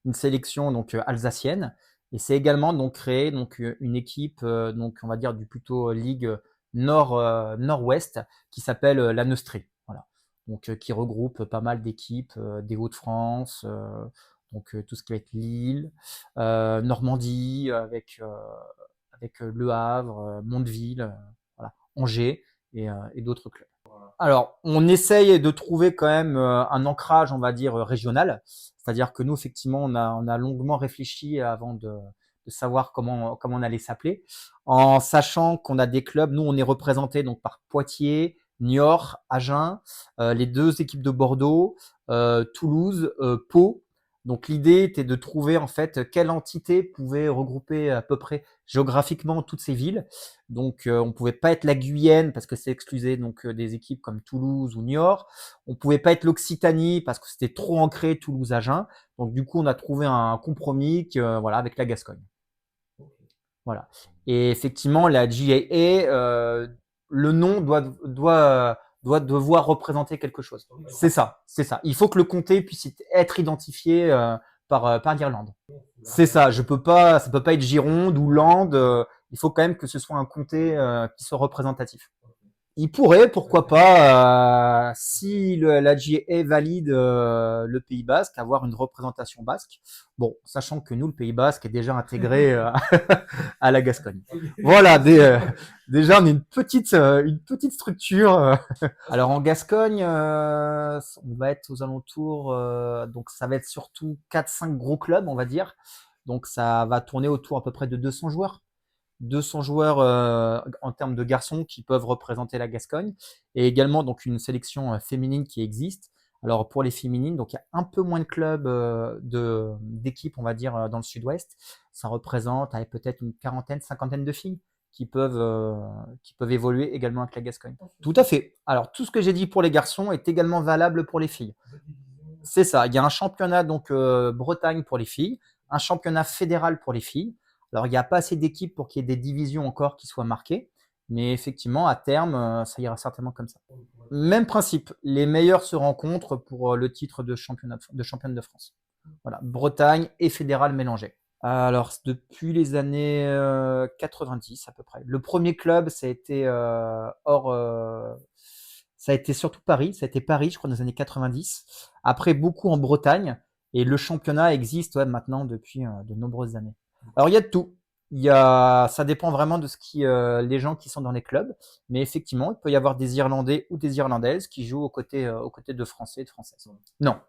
une sélection donc alsacienne et c'est également donc créé donc une équipe donc on va dire du plutôt ligue nord-ouest qui s'appelle la Neustrie. Voilà. donc qui regroupe pas mal d'équipes des Hauts-de-France, donc tout ce qui va être Lille, Normandie, avec Le Havre, Mondeville, voilà, Angers et d'autres clubs. Alors, on essaye de trouver quand même un ancrage, on va dire, régional. C'est-à-dire que nous, effectivement, on a longuement réfléchi avant de savoir comment on allait s'appeler, en sachant qu'on a des clubs. Nous, on est représentés donc par Poitiers, Niort, Agen, les deux équipes de Bordeaux, Toulouse, Pau. Donc l'idée était de trouver en fait quelle entité pouvait regrouper à peu près géographiquement toutes ces villes. Donc on pouvait pas être la Guyenne parce que c'est exclusé donc des équipes comme Toulouse ou Niort. On pouvait pas être l'Occitanie parce que c'était trop ancré Toulouse-Agen. Donc du coup on a trouvé un compromis voilà avec la Gascogne. Voilà. Et effectivement la GAA, le nom doit devoir représenter quelque chose. C'est ça, c'est ça. Il faut que le comté puisse être identifié par l'Irlande. C'est ça. Ça peut pas être Gironde ou Land. Il faut quand même que ce soit un comté qui soit représentatif. Il pourrait, pourquoi pas, si la GA valide le Pays Basque, avoir une représentation basque. Bon, sachant que nous, le Pays Basque est déjà intégré à la Gascogne. Voilà, déjà on est une petite structure. Alors en Gascogne, on va être aux alentours, donc ça va être surtout 4-5 gros clubs, on va dire. Donc ça va tourner autour à peu près de 200 joueurs. 200 joueurs en termes de garçons qui peuvent représenter la Gascogne, et également donc une sélection féminine qui existe. Alors pour les féminines, donc il y a un peu moins de clubs d'équipes, on va dire, dans le sud-ouest. Ça représente peut-être une quarantaine, cinquantaine de filles qui peuvent évoluer également avec la Gascogne. Tout à fait. Alors tout ce que j'ai dit pour les garçons est également valable pour les filles. C'est ça. Il y a un championnat donc Bretagne pour les filles, un championnat fédéral pour les filles. Alors il n'y a pas assez d'équipes pour qu'il y ait des divisions encore qui soient marquées, mais effectivement à terme ça ira certainement comme ça. Même principe. Les meilleurs se rencontrent pour le titre de championne de France. Voilà, Bretagne et fédéral mélangé. Alors depuis les années 90 à peu près. Le premier club ça a été ça a été surtout Paris, ça a été Paris, je crois, dans les années 90. Après, beaucoup en Bretagne. Et le championnat existe maintenant depuis de nombreuses années. Alors, il y a de tout. Ça dépend vraiment de les gens qui sont dans les clubs. Mais effectivement, il peut y avoir des Irlandais ou des Irlandaises qui jouent aux côtés de Français et de Françaises. Non.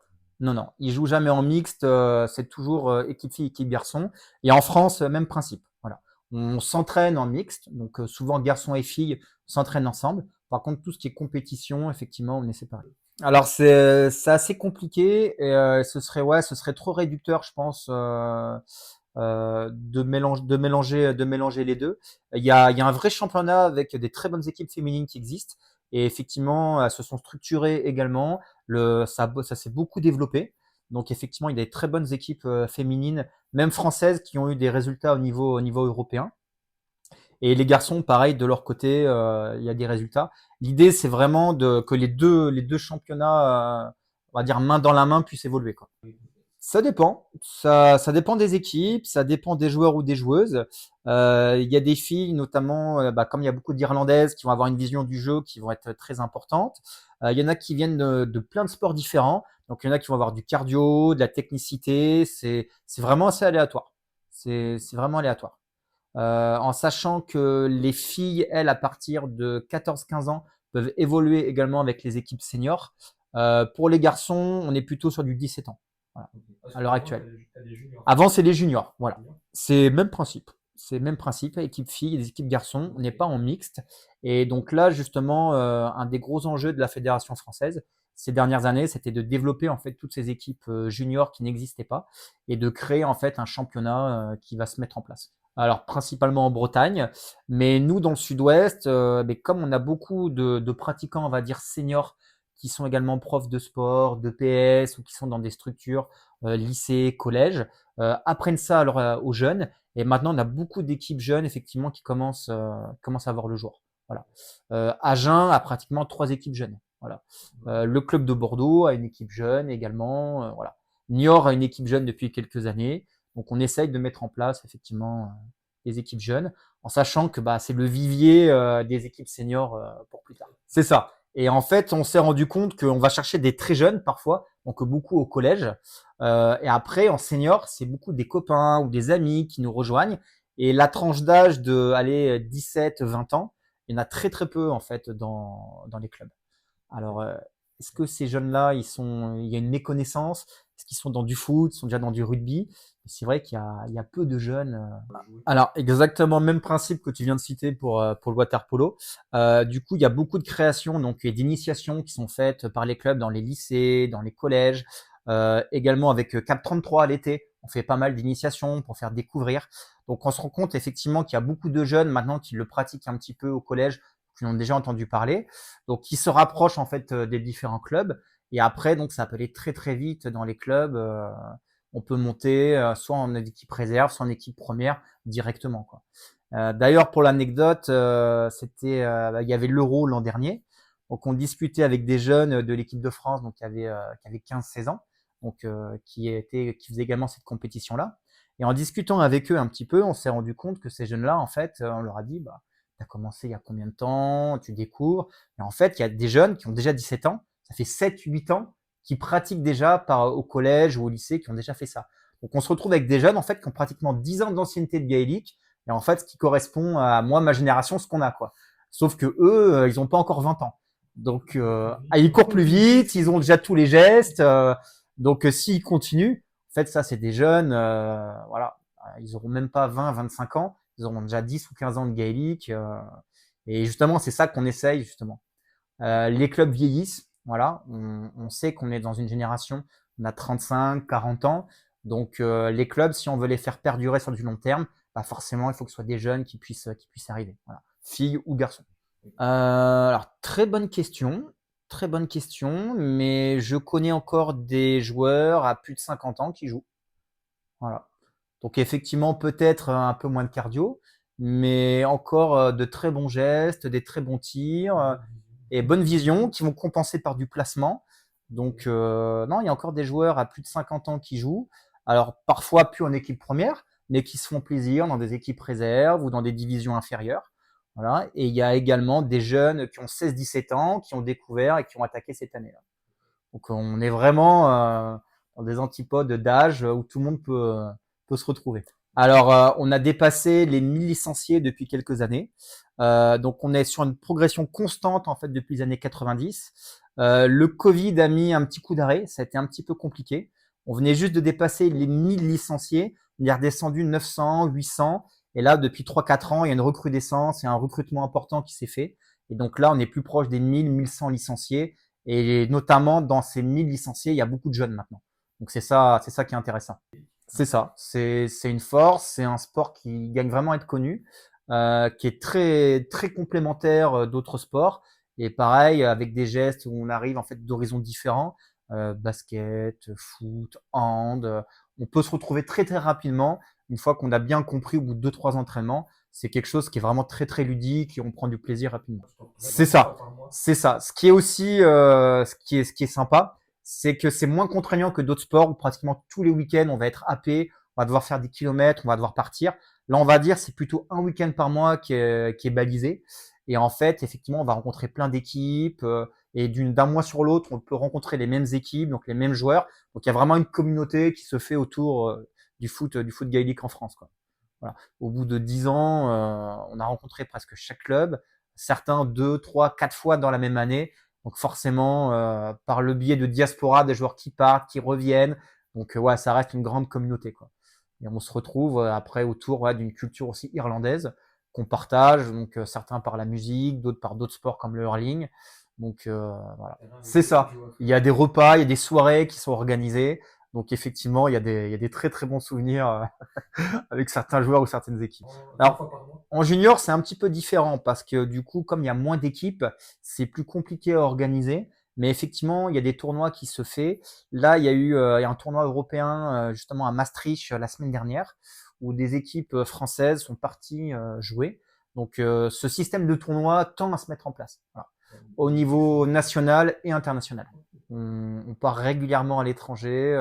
Non, non. Ils jouent jamais en mixte. C'est toujours équipe fille, équipe garçon. Et en France, même principe. Voilà. On s'entraîne en mixte. Donc, souvent, garçons et filles s'entraînent ensemble. Par contre, tout ce qui est compétition, effectivement, on est séparés. Alors c'est assez compliqué et ce serait trop réducteur, je pense, de mélanger les deux. Il y a un vrai championnat avec des très bonnes équipes féminines qui existent et effectivement, elles se sont structurées également. Ça s'est beaucoup développé. Donc effectivement, il y a des très bonnes équipes féminines, même françaises, qui ont eu des résultats au niveau européen. Et les garçons, pareil, de leur côté, il y a des résultats. L'idée, c'est vraiment que les deux championnats, on va dire main dans la main, puissent évoluer, quoi. Ça dépend. Ça dépend des équipes, ça dépend des joueurs ou des joueuses. Il y a des filles, notamment, comme il y a beaucoup d'Irlandaises qui vont avoir une vision du jeu qui vont être très importante. Il y en a qui viennent de plein de sports différents. Donc, il y en a qui vont avoir du cardio, de la technicité. C'est vraiment assez aléatoire. C'est vraiment aléatoire. En sachant que les filles, elles, à partir de 14-15 ans, peuvent évoluer également avec les équipes seniors. Pour les garçons, on est plutôt sur du 17 ans, voilà, à l'heure actuelle. Avant, c'est les juniors, voilà. C'est même principe. C'est même principe, équipe filles et des équipes garçons. On n'est pas en mixte. Et donc là, justement, un des gros enjeux de la fédération française ces dernières années, c'était de développer en fait toutes ces équipes juniors qui n'existaient pas et de créer en fait un championnat qui va se mettre en place. Alors principalement en Bretagne, mais nous dans le sud-ouest, mais comme on a beaucoup de pratiquants, on va dire seniors, qui sont également profs de sport, de PS ou qui sont dans des structures lycée, collège, apprennent ça aux jeunes. Et maintenant, on a beaucoup d'équipes jeunes effectivement qui commencent à voir le jour. Voilà. Agen a pratiquement 3 équipes jeunes. Voilà. Le club de Bordeaux a une équipe jeune également. Voilà. Niort a une équipe jeune depuis quelques années. Donc on essaye de mettre en place effectivement des équipes jeunes, en sachant que c'est le vivier des équipes seniors pour plus tard. C'est ça. Et en fait, on s'est rendu compte qu'on va chercher des très jeunes parfois, donc beaucoup au collège. Et après, en senior, c'est beaucoup des copains ou des amis qui nous rejoignent. Et la tranche d'âge de aller 17, 20 ans, il y en a très très peu en fait dans les clubs. Alors, est-ce que ces jeunes-là, il y a une méconnaissance? Est-ce qu'ils sont dans du foot, ils sont déjà dans du rugby? C'est vrai il y a peu de jeunes. Alors, exactement le même principe que tu viens de citer pour le water polo. Du coup, il y a beaucoup de créations donc, et d'initiations qui sont faites par les clubs dans les lycées, dans les collèges, également avec Cap 33 à l'été. On fait pas mal d'initiations pour faire découvrir. Donc, on se rend compte effectivement qu'il y a beaucoup de jeunes maintenant qui le pratiquent un petit peu au collège, qui en ont déjà entendu parler, donc qui se rapprochent en fait des différents clubs. Et après, donc, ça peut aller très très vite dans les clubs. On peut monter soit en équipe réserve, soit en équipe première directement, quoi. D'ailleurs, pour l'anecdote, il y avait l'Euro l'an dernier, donc on discutait avec des jeunes de l'équipe de France, donc qui avaient 15-16 ans, donc qui faisaient également cette compétition-là. Et en discutant avec eux un petit peu, on s'est rendu compte que ces jeunes-là, en fait, on leur a dit, bah, t'as commencé il y a combien de temps, tu découvres. Et en fait, il y a des jeunes qui ont déjà 17 ans, ça fait 7-8 ans, qui pratiquent déjà au collège ou au lycée, qui ont déjà fait ça. Donc on se retrouve avec des jeunes, en fait, qui ont pratiquement 10 ans d'ancienneté de gaélique, et en fait, ce qui correspond à moi, ma génération, ce qu'on a, quoi. Sauf que eux, ils ont pas encore 20 ans. Donc, ils courent plus vite, ils ont déjà tous les gestes. Donc, s'ils continuent, en fait, ça, c'est des jeunes, voilà, ils auront même pas 20, 25 ans, ils auront déjà 10 ou 15 ans de gaélique. Et justement, c'est ça qu'on essaye, justement. Les clubs vieillissent, voilà. On sait qu'on est dans une génération, on a 35, 40 ans. Donc, les clubs, si on veut les faire perdurer sur du long terme, bah forcément, il faut que ce soit des jeunes qui puissent arriver. Voilà. Filles ou garçons. Alors, très bonne question, mais je connais encore des joueurs à plus de 50 ans qui jouent. Voilà. Donc, effectivement, peut-être un peu moins de cardio, mais encore de très bons gestes, des très bons tirs et bonne vision qui vont compenser par du placement. Donc, non, il y a encore des joueurs à plus de 50 ans qui jouent. Alors, parfois plus en équipe première, mais qui se font plaisir dans des équipes réserves ou dans des divisions inférieures. Voilà. Et il y a également des jeunes qui ont 16-17 ans, qui ont découvert et qui ont attaqué cette année-là. Donc, on est vraiment dans des antipodes d'âge où tout le monde peut se retrouver. Alors, on a dépassé les 1000 licenciés depuis quelques années. Donc, on est sur une progression constante en fait depuis les années 90. Le Covid a mis un petit coup d'arrêt, ça a été un petit peu compliqué. On venait juste de dépasser les 1000 licenciés, on est redescendu 900, 800. Et là, depuis 3-4 ans, il y a une recrudescence, il y a un recrutement important qui s'est fait. Et donc là, on est plus proche des 1000, 1100 licenciés. Et notamment, dans ces 1000 licenciés, il y a beaucoup de jeunes maintenant. Donc c'est ça qui est intéressant. C'est ça, c'est une force, c'est un sport qui gagne vraiment à être connu, qui est très très complémentaire d'autres sports. Et pareil, avec des gestes où on arrive en fait d'horizons différents, basket, foot, hand, on peut se retrouver très très rapidement une fois qu'on a bien compris au bout de 2-3 entraînements. C'est quelque chose qui est vraiment très très ludique et on prend du plaisir rapidement. C'est ça, c'est ça. Ce qui est aussi, ce qui est sympa, c'est que c'est moins contraignant que d'autres sports où pratiquement tous les week-ends on va être happé, on va devoir faire des kilomètres, on va devoir partir. Là, on va dire c'est plutôt un week-end par mois qui est balisé. Et en fait, effectivement, on va rencontrer plein d'équipes et d'un mois sur l'autre, on peut rencontrer les mêmes équipes, donc les mêmes joueurs. Donc il y a vraiment une communauté qui se fait autour du foot gaélique en France, quoi. Voilà. Au bout de 10 ans, on a rencontré presque chaque club, certains 2, 3, 4 fois dans la même année. Donc forcément, par le biais de diaspora, des joueurs qui partent, qui reviennent. Donc ouais, ça reste une grande communauté, quoi. Et on se retrouve après autour d'une culture aussi irlandaise qu'on partage. Donc certains par la musique, d'autres par d'autres sports comme le hurling. Donc voilà, c'est ça. Il y a des repas, il y a des soirées qui sont organisées. Donc effectivement, il y a des très très bons souvenirs avec certains joueurs ou certaines équipes. Alors, en junior, c'est un petit peu différent parce que du coup, comme il y a moins d'équipes, c'est plus compliqué à organiser. Mais effectivement, il y a des tournois qui se font. Là, il y a un tournoi européen justement à Maastricht la semaine dernière où des équipes françaises sont parties jouer. Donc, ce système de tournoi tend à se mettre en place, voilà, au niveau national et international. On part régulièrement à l'étranger,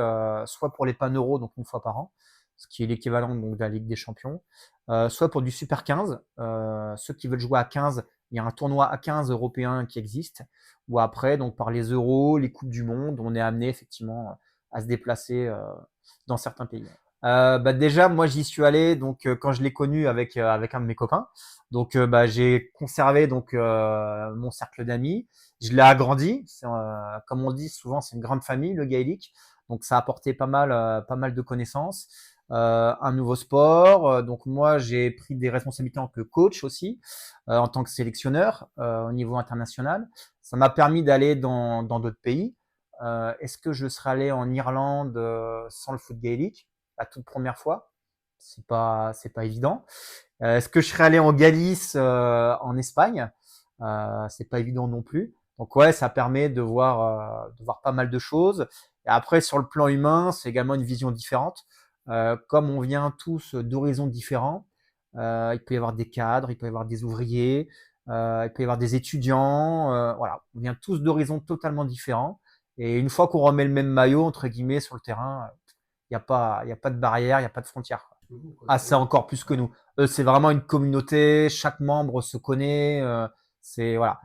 soit pour les Pan-Euro, donc une fois par an, ce qui est l'équivalent donc de la Ligue des Champions, soit pour du Super 15. Ceux qui veulent jouer à 15 il y a un tournoi A15 européen qui existe, où après, donc par les euros, les coupes du monde, on est amené effectivement à se déplacer dans certains pays. Bah déjà, moi j'y suis allé donc quand je l'ai connu avec un de mes copains. Donc bah, j'ai conservé donc mon cercle d'amis. Je l'ai agrandi. Comme on dit souvent, c'est une grande famille le gaélique. Donc ça a apporté pas mal de connaissances. Un nouveau sport. Donc moi j'ai pris des responsabilités en tant que coach aussi, en tant que sélectionneur au niveau international. Ça m'a permis d'aller dans d'autres pays. Est-ce que je serais allé en Irlande sans le foot gaélique la toute première fois? C'est pas évident. Est-ce que je serais allé en Galice en Espagne? C'est pas évident non plus. Donc ouais, ça permet de voir pas mal de choses. Et après, sur le plan humain, c'est également une vision différente. Comme on vient tous d'horizons différents, il peut y avoir des cadres, il peut y avoir des ouvriers, il peut y avoir des étudiants. Voilà, on vient tous d'horizons totalement différents. Et une fois qu'on remet le même maillot, entre guillemets, sur le terrain, il y a pas de barrière, il n'y a pas de frontière. Ah, c'est encore plus que nous. Eux, c'est vraiment une communauté. Chaque membre se connaît. C'est voilà.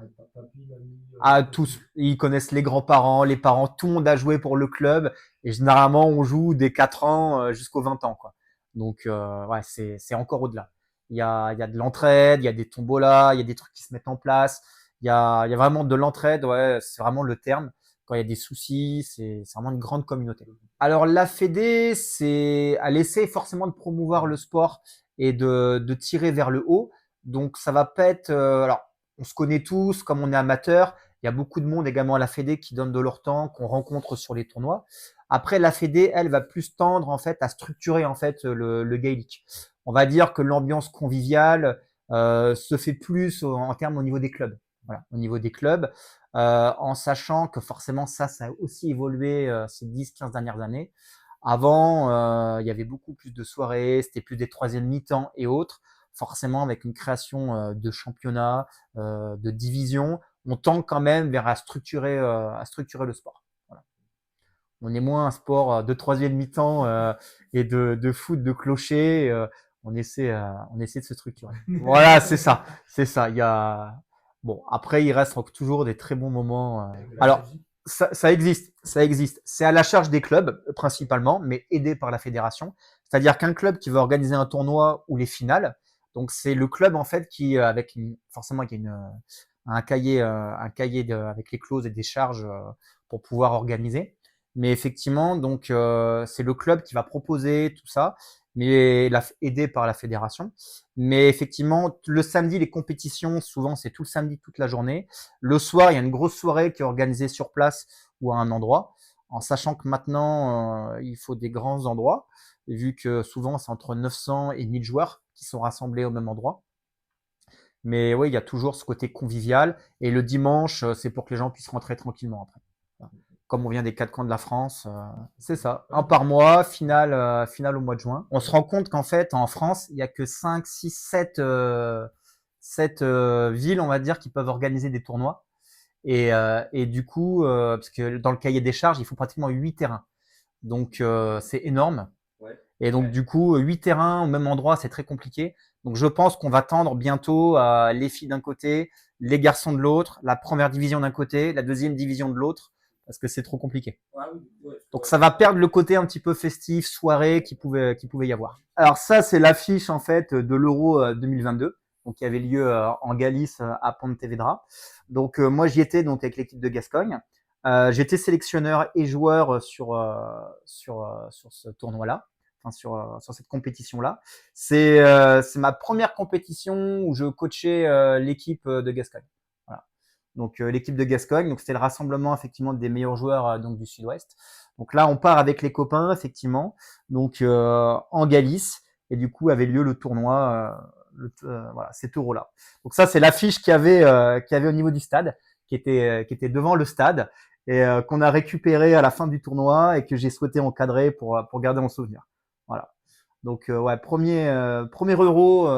Ah, tous, ils connaissent les grands-parents, les parents. Tout le monde a joué pour le club. Et généralement, on joue des 4 ans jusqu'aux 20 ans, quoi. Donc, ouais, c'est encore au-delà. Il y a de l'entraide, il y a des tombolas, il y a des trucs qui se mettent en place. Il y a vraiment de l'entraide. Ouais, c'est vraiment le terme. Quand il y a des soucis, c'est vraiment une grande communauté. Alors la Fédé, elle essaie forcément de promouvoir le sport et de tirer vers le haut. Donc ça va pas être. Alors on se connaît tous, comme on est amateur. Il y a beaucoup de monde également à la Fédé qui donne de leur temps, qu'on rencontre sur les tournois. Après la Fédé, elle va plus tendre en fait à structurer en fait le gaélique. On va dire que l'ambiance conviviale se fait plus en termes au niveau des clubs. Voilà, au niveau des clubs en sachant que forcément ça a aussi évolué ces 10-15 dernières années. Avant, il y avait beaucoup plus de soirées, c'était plus des troisièmes mi-temps et autres. Forcément, avec une création de championnats, de divisions, on tend quand même vers à structurer le sport. Voilà. On est moins un sport de troisième mi-temps et de foot de clocher. On essaie de se structurer. Voilà, c'est ça, c'est ça. Il y a bon après il reste toujours des très bons moments. Alors ça existe, ça existe. C'est à la charge des clubs principalement, mais aidé par la fédération. C'est-à-dire qu'un club qui veut organiser un tournoi ou les finales, donc c'est le club en fait qui avec forcément qui a un cahier avec les clauses et des charges pour pouvoir organiser. Mais effectivement, donc c'est le club qui va proposer tout ça, mais aidé par la fédération. Mais effectivement, le samedi, les compétitions, souvent c'est tout le samedi, toute la journée. Le soir, il y a une grosse soirée qui est organisée sur place ou à un endroit, en sachant que maintenant, il faut des grands endroits, vu que souvent c'est entre 900 et 1000 joueurs qui sont rassemblés au même endroit. Mais oui, il y a toujours ce côté convivial. Et le dimanche, c'est pour que les gens puissent rentrer tranquillement après. Comme on vient des 4 coins de la France, c'est ça. Un par mois, finale au mois de juin. On se rend compte qu'en fait, en France, il y a que 5, 6, 7 villes, on va dire, qui peuvent organiser des tournois. Et du coup, parce que dans le cahier des charges, il faut pratiquement 8 terrains. Donc, c'est énorme. Et donc, du coup, 8 terrains au même endroit, c'est très compliqué. Donc, je pense qu'on va tendre bientôt à les filles d'un côté, les garçons de l'autre, la première division d'un côté, la deuxième division de l'autre, parce que c'est trop compliqué. Donc, ça va perdre le côté un petit peu festif, soirée qui pouvait y avoir. Alors, ça, c'est l'affiche, en fait, de l'Euro 2022. Donc, qui avait lieu en Galice, à Pontevedra. Donc, moi, j'y étais donc avec l'équipe de Gascogne. J'étais sélectionneur et joueur sur ce tournoi-là, enfin sur cette compétition-là. C'est ma première compétition où je coachais l'équipe de Gascogne. Voilà. Donc l'équipe de Gascogne, donc c'était le rassemblement effectivement des meilleurs joueurs donc du Sud-Ouest. Donc là, on part avec les copains effectivement, donc en Galice et du coup avait lieu le tournoi. Voilà, cet euro-là. Donc ça, c'est l'affiche qu'il y avait au niveau du stade, qui était devant le stade et qu'on a récupéré à la fin du tournoi et que j'ai souhaité encadrer pour garder en souvenir. Voilà. Donc ouais, premier euro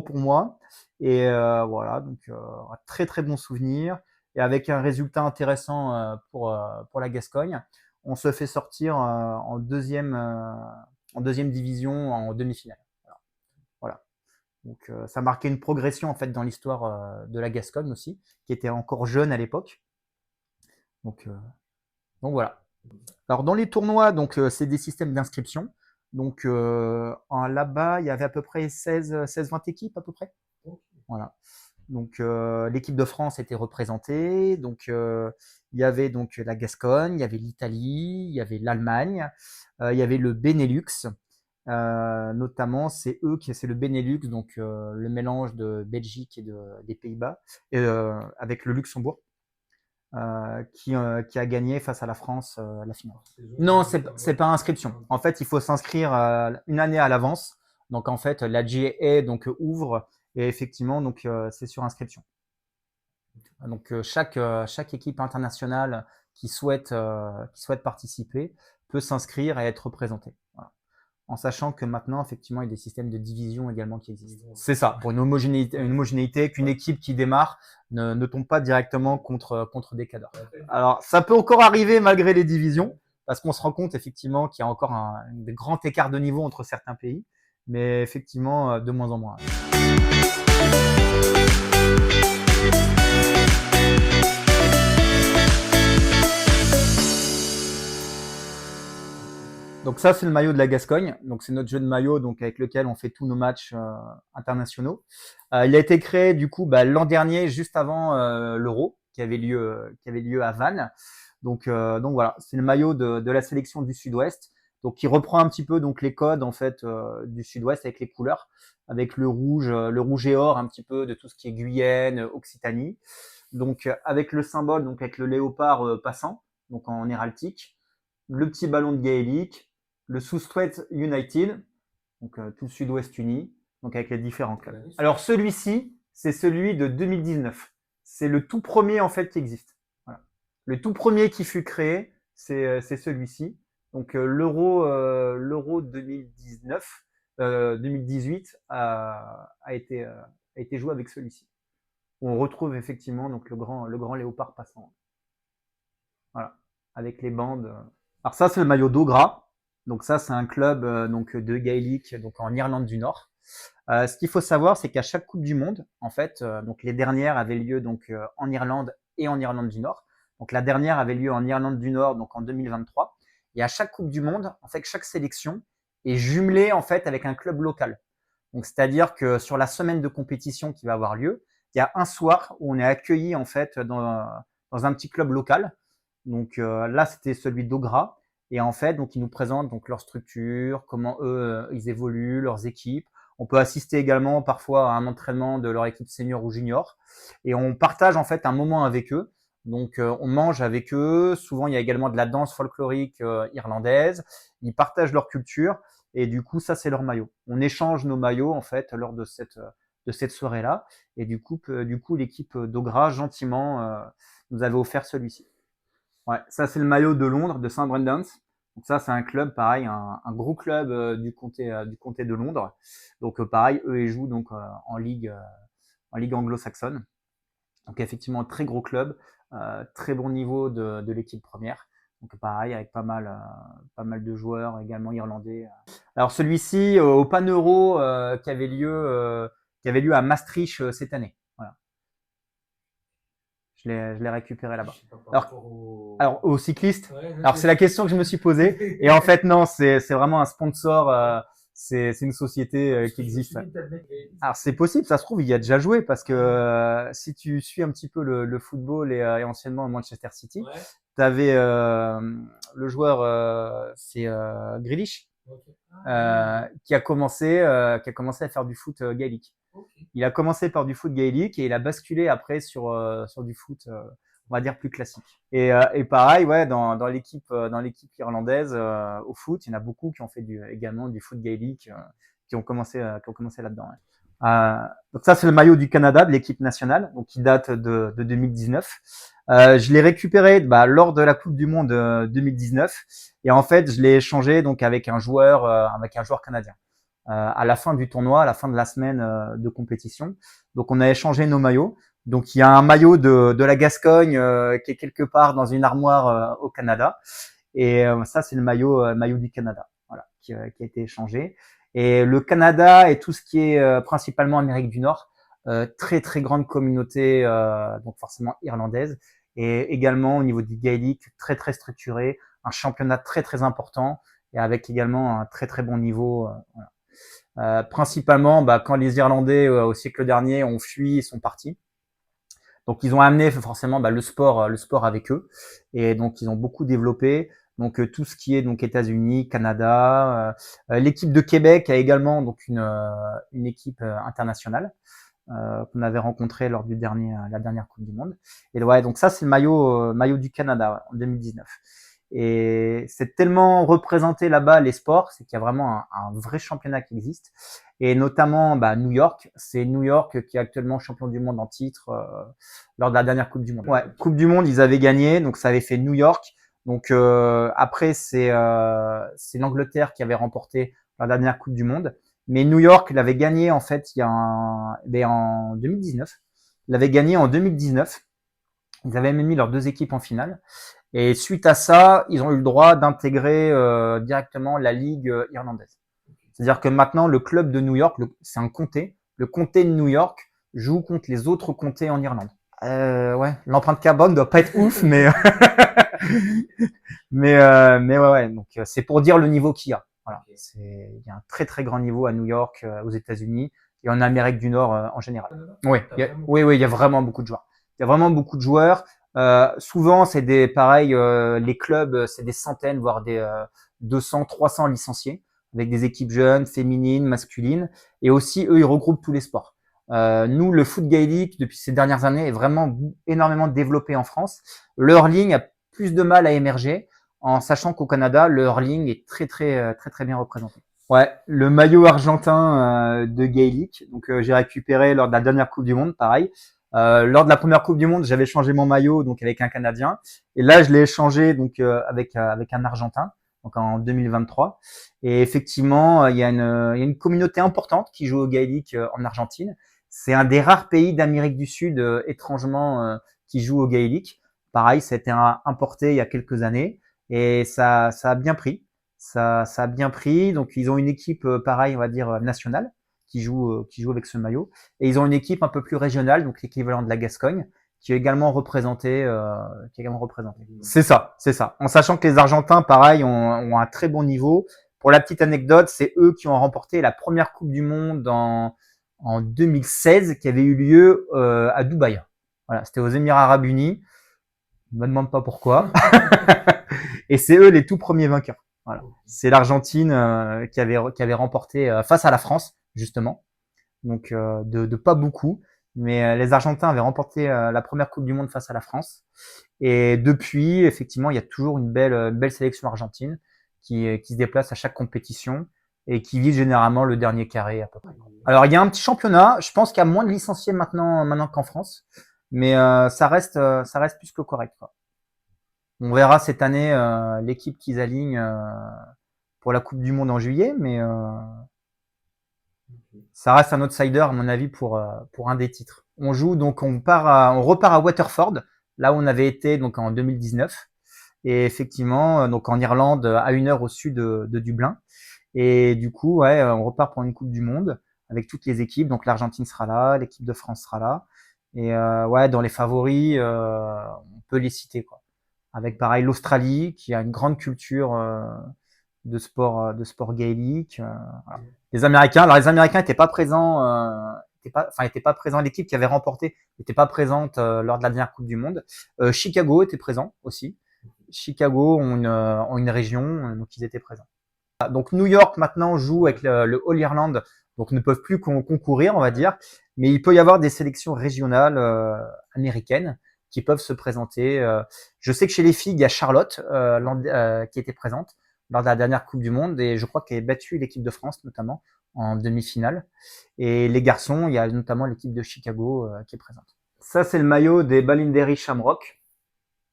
pour moi et voilà, donc un très très bon souvenir et avec un résultat intéressant pour la Gascogne. On se fait sortir en deuxième division en demi-finale. Voilà. Voilà. Donc ça marquait une progression en fait dans l'histoire de la Gascogne aussi, qui était encore jeune à l'époque. Donc, euh, donc voilà. Alors dans les tournois, donc c'est des systèmes d'inscription. Donc là-bas, il y avait à peu près 16-20 équipes à peu près. Voilà. Donc l'équipe de France était représentée. Donc il y avait donc la Gascogne, il y avait l'Italie, il y avait l'Allemagne, il y avait le Benelux. Notamment, c'est le Benelux, donc le mélange de Belgique et des Pays-Bas, avec le Luxembourg, qui a gagné face à la France à la finale. Non, c'est pas inscription. En fait, il faut s'inscrire une année à l'avance. Donc en fait, la GAA donc ouvre et effectivement donc c'est sur inscription. Donc chaque équipe internationale qui souhaite participer peut s'inscrire et être représentée. Voilà. En sachant que maintenant, effectivement, il y a des systèmes de division également qui existent. C'est ça, pour une homogénéité qu'une équipe qui démarre ne tombe pas directement contre des cadors. Alors, ça peut encore arriver malgré les divisions, parce qu'on se rend compte effectivement qu'il y a encore un grand écart de niveau entre certains pays, mais effectivement, de moins en moins. Donc ça, c'est le maillot de la Gascogne. Donc c'est notre jeu de maillot donc avec lequel on fait tous nos matchs internationaux. Il a été créé du coup l'an dernier, juste avant l'Euro, qui avait lieu à Vannes. Donc voilà, c'est le maillot de la sélection du Sud-Ouest. Donc qui reprend un petit peu donc les codes en fait du Sud-Ouest avec les couleurs, avec le rouge et or un petit peu de tout ce qui est Guyenne, Occitanie. Donc avec le symbole donc avec le léopard passant, donc en héraldique, le petit ballon de gaélique, le Southwest United, donc tout le Sud-Ouest uni, donc avec les différents clubs. Alors celui-ci, c'est celui de 2019. C'est le tout premier en fait qui existe. Voilà. Le tout premier qui fut créé, c'est celui-ci. Donc l'Euro 2019, 2018 a été joué avec celui-ci. On retrouve effectivement donc le grand léopard passant. Voilà, avec les bandes. Alors ça, c'est le maillot d'Ogra. Donc ça, c'est un club donc de Gaélique donc en Irlande du Nord. Ce qu'il faut savoir, c'est qu'à chaque Coupe du Monde, en fait, donc les dernières avaient lieu donc en Irlande et en Irlande du Nord. Donc la dernière avait lieu en Irlande du Nord donc en 2023. Et à chaque Coupe du Monde, en fait, chaque sélection est jumelée en fait avec un club local. Donc c'est-à-dire que sur la semaine de compétition qui va avoir lieu, il y a un soir où on est accueilli en fait dans un petit club local. Donc là, c'était celui d'Ogra. Et en fait, donc ils nous présentent donc leur structure, comment eux ils évoluent, leurs équipes. On peut assister également parfois à un entraînement de leur équipe senior ou junior. Et on partage en fait un moment avec eux. Donc on mange avec eux. Souvent, il y a également de la danse folklorique irlandaise. Ils partagent leur culture. Et du coup, ça, c'est leur maillot. On échange nos maillots en fait lors de cette soirée-là. Et du coup, l'équipe d'Ogra gentiment nous avait offert celui-ci. Ouais, ça c'est le maillot de Londres, de St Brendan's. Donc ça c'est un club pareil, un gros club du comté de Londres. Donc pareil, eux ils jouent donc en ligue anglo-saxonne. Donc effectivement très gros club, très bon niveau de l'équipe première. Donc pareil avec pas mal de joueurs également irlandais. Alors celui-ci au Pan Euro qui avait lieu à Maastricht cette année. Voilà. Je l'ai récupéré là-bas. Alors, aux cyclistes, alors c'est la question que je me suis posée. Et en fait, non, c'est vraiment un sponsor. C'est une société qui existe. Alors, c'est possible, ça se trouve, il y a déjà joué parce que si tu suis un petit peu le football et anciennement Manchester City, tu avais le joueur, c'est Grealish, qui a commencé à faire du foot gaélique. Il a commencé par du foot gaélique et il a basculé après sur du foot, on va dire plus classique. Et pareil, ouais, dans l'équipe irlandaise au foot, il y en a beaucoup qui ont fait également du foot gaélique, qui ont commencé là-dedans. Ouais. Donc ça, c'est le maillot du Canada, de l'équipe nationale, donc qui date de 2019. Je l'ai récupéré lors de la Coupe du Monde 2019 et en fait, je l'ai échangé donc avec un joueur canadien. À la fin du tournoi, à la fin de la semaine de compétition. Donc on a échangé nos maillots. Donc il y a un maillot de la Gascogne qui est quelque part dans une armoire au Canada. Et ça, c'est le maillot du Canada. Voilà. qui a été échangé. Et le Canada et tout ce qui est principalement Amérique du Nord, très très grande communauté, donc forcément irlandaise, et également au niveau du gaélique très très structuré, un championnat très très important et avec également un très très bon niveau. Voilà. Principalement, quand les Irlandais au siècle dernier ont fui et sont partis. Donc ils ont amené forcément le sport avec eux, et donc ils ont beaucoup développé. Donc tout ce qui est donc États-Unis, Canada, l'équipe de Québec a également donc une équipe internationale qu'on avait rencontrée lors la dernière Coupe du Monde. Et ouais, donc ça c'est le maillot du Canada en 2019. Et c'est tellement représenté là-bas les sports, c'est qu'il y a vraiment un vrai championnat qui existe. Et notamment New York, c'est New York qui est actuellement champion du monde en titre lors de la dernière Coupe du Monde. Ouais, Coupe du Monde, ils avaient gagné, donc ça avait fait New York. Donc après c'est l'Angleterre qui avait remporté la dernière Coupe du Monde, mais New York l'avait gagné en fait en 2019. Il l'avait gagné en 2019. Ils avaient même mis leurs deux équipes en finale. Et suite à ça, ils ont eu le droit d'intégrer directement la Ligue irlandaise. C'est-à-dire que maintenant, le club de New York, c'est un comté. Le comté de New York joue contre les autres comtés en Irlande. Ouais, l'empreinte carbone doit pas être ouf, mais mais ouais. Donc c'est pour dire le niveau qu'il y a. Voilà, il y a un très très grand niveau à New York, aux États-Unis et en Amérique du Nord en général. Oui, oui, il y a vraiment beaucoup de joueurs. Il y a vraiment beaucoup de joueurs. Souvent, c'est les clubs, c'est des centaines, voire des 200, 300 licenciés, avec des équipes jeunes, féminines, masculines, et aussi eux, ils regroupent tous les sports. Nous, le foot gaélique, depuis ces dernières années, est vraiment énormément développé en France. Le hurling a plus de mal à émerger, en sachant qu'au Canada, le hurling est très bien représenté. Ouais, le maillot argentin de gaélique, donc j'ai récupéré lors de la dernière Coupe du Monde, pareil. Lors de la première Coupe du Monde, j'avais changé mon maillot donc avec un Canadien, et là je l'ai échangé donc avec un Argentin, donc en 2023. Et effectivement, il y a une communauté importante qui joue au gaélique en Argentine. C'est un des rares pays d'Amérique du Sud étrangement qui joue au gaélique. Pareil, ça a été importé il y a quelques années et ça a bien pris. Ça a bien pris. Donc ils ont une équipe pareil, on va dire nationale qui joue avec ce maillot. Et ils ont une équipe un peu plus régionale, donc l'équivalent de la Gascogne, qui est également représentée. C'est ça. En sachant que les Argentins, pareil, ont un très bon niveau. Pour la petite anecdote, c'est eux qui ont remporté la première Coupe du Monde en 2016, qui avait eu lieu à Dubaï. Voilà, c'était aux Émirats Arabes Unis. Ne me demande pas pourquoi. Et c'est eux les tout premiers vainqueurs. Voilà. C'est l'Argentine qui avait remporté face à la France, justement. Donc de pas beaucoup, mais les Argentins avaient remporté la première Coupe du Monde face à la France. Et depuis, effectivement, il y a toujours une belle sélection argentine qui se déplace à chaque compétition et qui vise généralement le dernier carré à peu près. Alors il y a un petit championnat, je pense qu'il y a moins de licenciés maintenant qu'en France, mais ça reste plus que correct, quoi. On verra cette année l'équipe qu'ils alignent pour la Coupe du Monde en juillet, mais ça reste un outsider à mon avis pour un des titres. On repart à Waterford, là où on avait été donc en 2019, et effectivement donc en Irlande à 1 heure au sud de Dublin. Et du coup ouais, on repart pour une Coupe du Monde avec toutes les équipes. Donc l'Argentine sera là, l'équipe de France sera là, et ouais, dans les favoris on peut les citer, quoi. Avec pareil l'Australie qui a une grande culture de sport gaélique. Voilà. Les Américains étaient pas présents, étaient pas présents. L'équipe qui avait remporté n'était pas présente lors de la dernière Coupe du Monde. Chicago était présent aussi. Chicago ont une région, donc ils étaient présents. Donc New York maintenant joue avec le All Ireland, donc ne peuvent plus concourir, on va dire, mais il peut y avoir des sélections régionales américaines qui peuvent se présenter. Je sais que chez les filles, il y a Charlotte qui était présente lors de la dernière Coupe du Monde, et je crois qu'elle a battu l'équipe de France notamment en demi-finale. Et les garçons, il y a notamment l'équipe de Chicago qui est présente. Ça, c'est le maillot des Ballinderry Shamrock.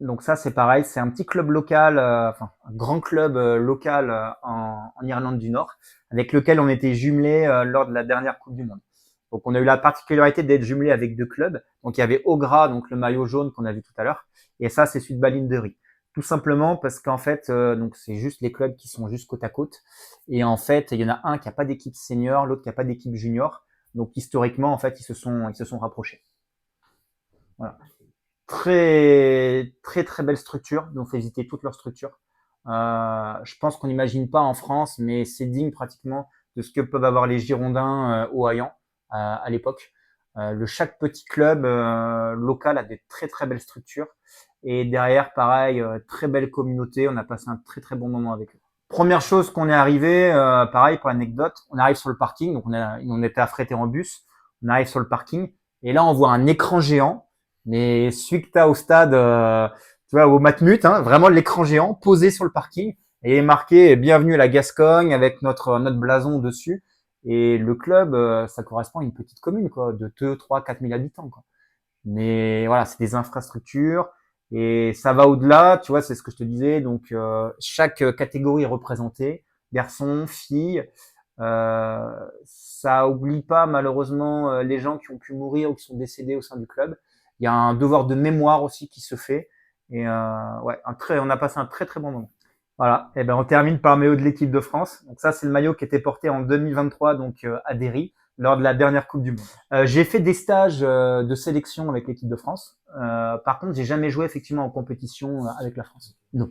Donc ça, c'est pareil, c'est un petit club local, un grand club local en Irlande du Nord, avec lequel on était jumelé lors de la dernière Coupe du Monde. Donc on a eu la particularité d'être jumelé avec deux clubs. Donc il y avait Augra, donc le maillot jaune qu'on a vu tout à l'heure, et ça c'est celui de Ballinderry. Tout simplement parce qu'en fait, donc c'est juste les clubs qui sont juste côte à côte. Et en fait, il y en a un qui a pas d'équipe senior, l'autre qui a pas d'équipe junior. Donc historiquement, en fait, ils se sont rapprochés. Voilà. Très très très belle structure. Ils ont fait visiter toute leur structure. Je pense qu'on n'imagine pas en France, mais c'est digne pratiquement de ce que peuvent avoir les Girondins au Hayan à l'époque. Chaque petit club local a des très très belles structures. Et derrière, pareil, très belle communauté. On a passé un très très bon moment avec eux. Première chose qu'on est arrivé, pareil pour l'anecdote, on arrive sur le parking, donc on était affrété en bus. On arrive sur le parking et là on voit un écran géant, mais celui que t'as au stade, tu vois, au Matmut, hein, vraiment l'écran géant posé sur le parking et il est marqué Bienvenue à la Gascogne avec notre blason dessus. Et le club, ça correspond à une petite commune quoi, de 2, 3, 4 000 habitants quoi. Mais voilà, c'est des infrastructures et ça va au-delà, tu vois, c'est ce que je te disais. Donc chaque catégorie est représentée, garçons, filles. Ça oublie pas malheureusement les gens qui ont pu mourir ou qui sont décédés au sein du club. Il y a un devoir de mémoire aussi qui se fait. Et ouais, on a passé un très très bon moment. Voilà. Et ben on termine par le maillot de l'équipe de France. Donc ça c'est le maillot qui était porté en 2023 donc à Derry lors de la dernière Coupe du Monde. J'ai fait des stages de sélection avec l'équipe de France. Par contre, j'ai jamais joué effectivement en compétition avec la France. Non.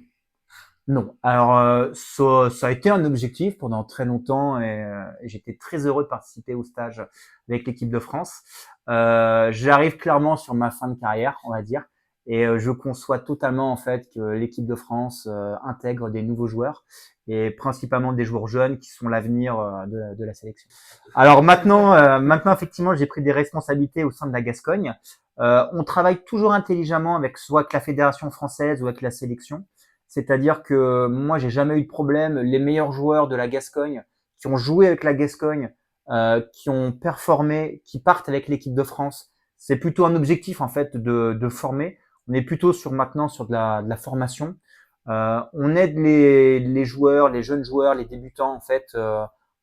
Non. Alors ça a été un objectif pendant très longtemps et j'étais très heureux de participer au stage avec l'équipe de France. J'arrive clairement sur ma fin de carrière, on va dire, et je conçois totalement en fait que l'équipe de France intègre des nouveaux joueurs et principalement des joueurs jeunes qui sont l'avenir de la sélection. Alors maintenant effectivement, j'ai pris des responsabilités au sein de la Gascogne. On travaille toujours intelligemment avec soit avec la fédération française ou avec la sélection. C'est-à-dire que moi, j'ai jamais eu de problème. Les meilleurs joueurs de la Gascogne qui ont joué avec la Gascogne, qui ont performé, qui partent avec l'équipe de France, c'est plutôt un objectif en fait de former. On est plutôt maintenant sur de la formation. On aide les joueurs, les jeunes joueurs, les débutants en fait,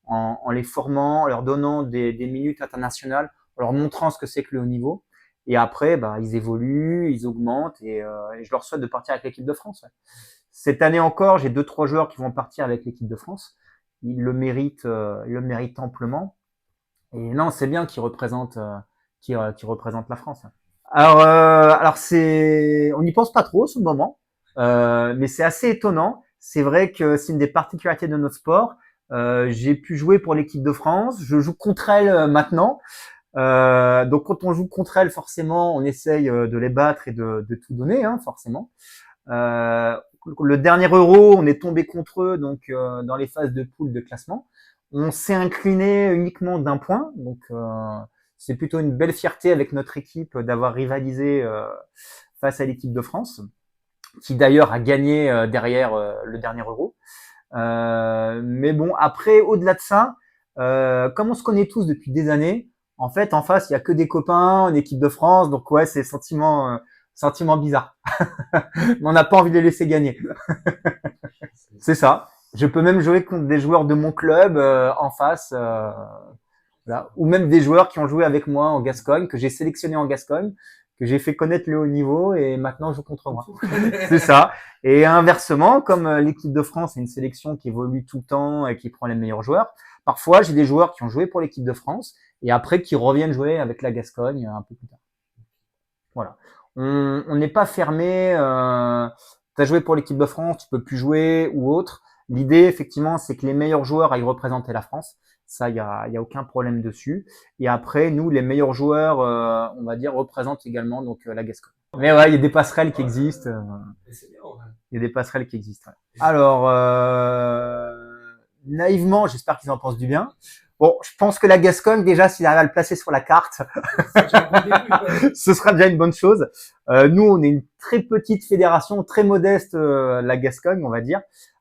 en les formant, en leur donnant des minutes internationales, en leur montrant ce que c'est que le haut niveau. Et après, bah, ils évoluent, ils augmentent et je leur souhaite de partir avec l'équipe de France. Ouais. Cette année encore, j'ai 2, 3 joueurs qui vont partir avec l'équipe de France. Ils le méritent amplement. Et non, c'est bien qu'ils représentent, qu'ils représentent la France. Alors on n'y pense pas trop ce moment, mais c'est assez étonnant. C'est vrai que c'est une des particularités de notre sport. J'ai pu jouer pour l'équipe de France. Je joue contre elle maintenant. Donc quand on joue contre elle, forcément, on essaye de les battre et de tout donner, hein, forcément. Euh, le dernier Euro, on est tombé contre eux donc dans les phases de poule de classement. On s'est incliné uniquement d'un point, donc c'est plutôt une belle fierté avec notre équipe d'avoir rivalisé face à l'équipe de France, qui d'ailleurs a gagné derrière le dernier Euro. Mais bon, après, au-delà de ça, comme on se connaît tous depuis des années, en fait, en face, il y a que des copains, une équipe de France, donc ouais, c'est sentiment bizarre. Mais on n'a pas envie de les laisser gagner. C'est ça. Je peux même jouer contre des joueurs de mon club en face, voilà. Ou même des joueurs qui ont joué avec moi en Gascogne, que j'ai sélectionné en Gascogne, que j'ai fait connaître le haut niveau et maintenant joue contre moi. C'est ça. Et inversement, comme l'équipe de France est une sélection qui évolue tout le temps et qui prend les meilleurs joueurs, parfois j'ai des joueurs qui ont joué pour l'équipe de France et après qui reviennent jouer avec la Gascogne un peu plus tard. Voilà. On n'est pas fermé. Tu as joué pour l'équipe de France, tu peux plus jouer ou autre. L'idée, effectivement, c'est que les meilleurs joueurs aillent représenter la France. Ça, il y a aucun problème dessus. Et après, nous, les meilleurs joueurs, on va dire, représentent également donc la Gascogne. Mais ouais, il y a des passerelles qui existent. Il y a des passerelles qui existent. Ouais. Alors, naïvement, j'espère qu'ils en pensent du bien. Bon, je pense que la Gascogne, déjà, s'il arrive à le placer sur la carte, ce sera déjà une bonne chose. Nous, on est une très petite fédération, très modeste, la Gascogne, on va dire.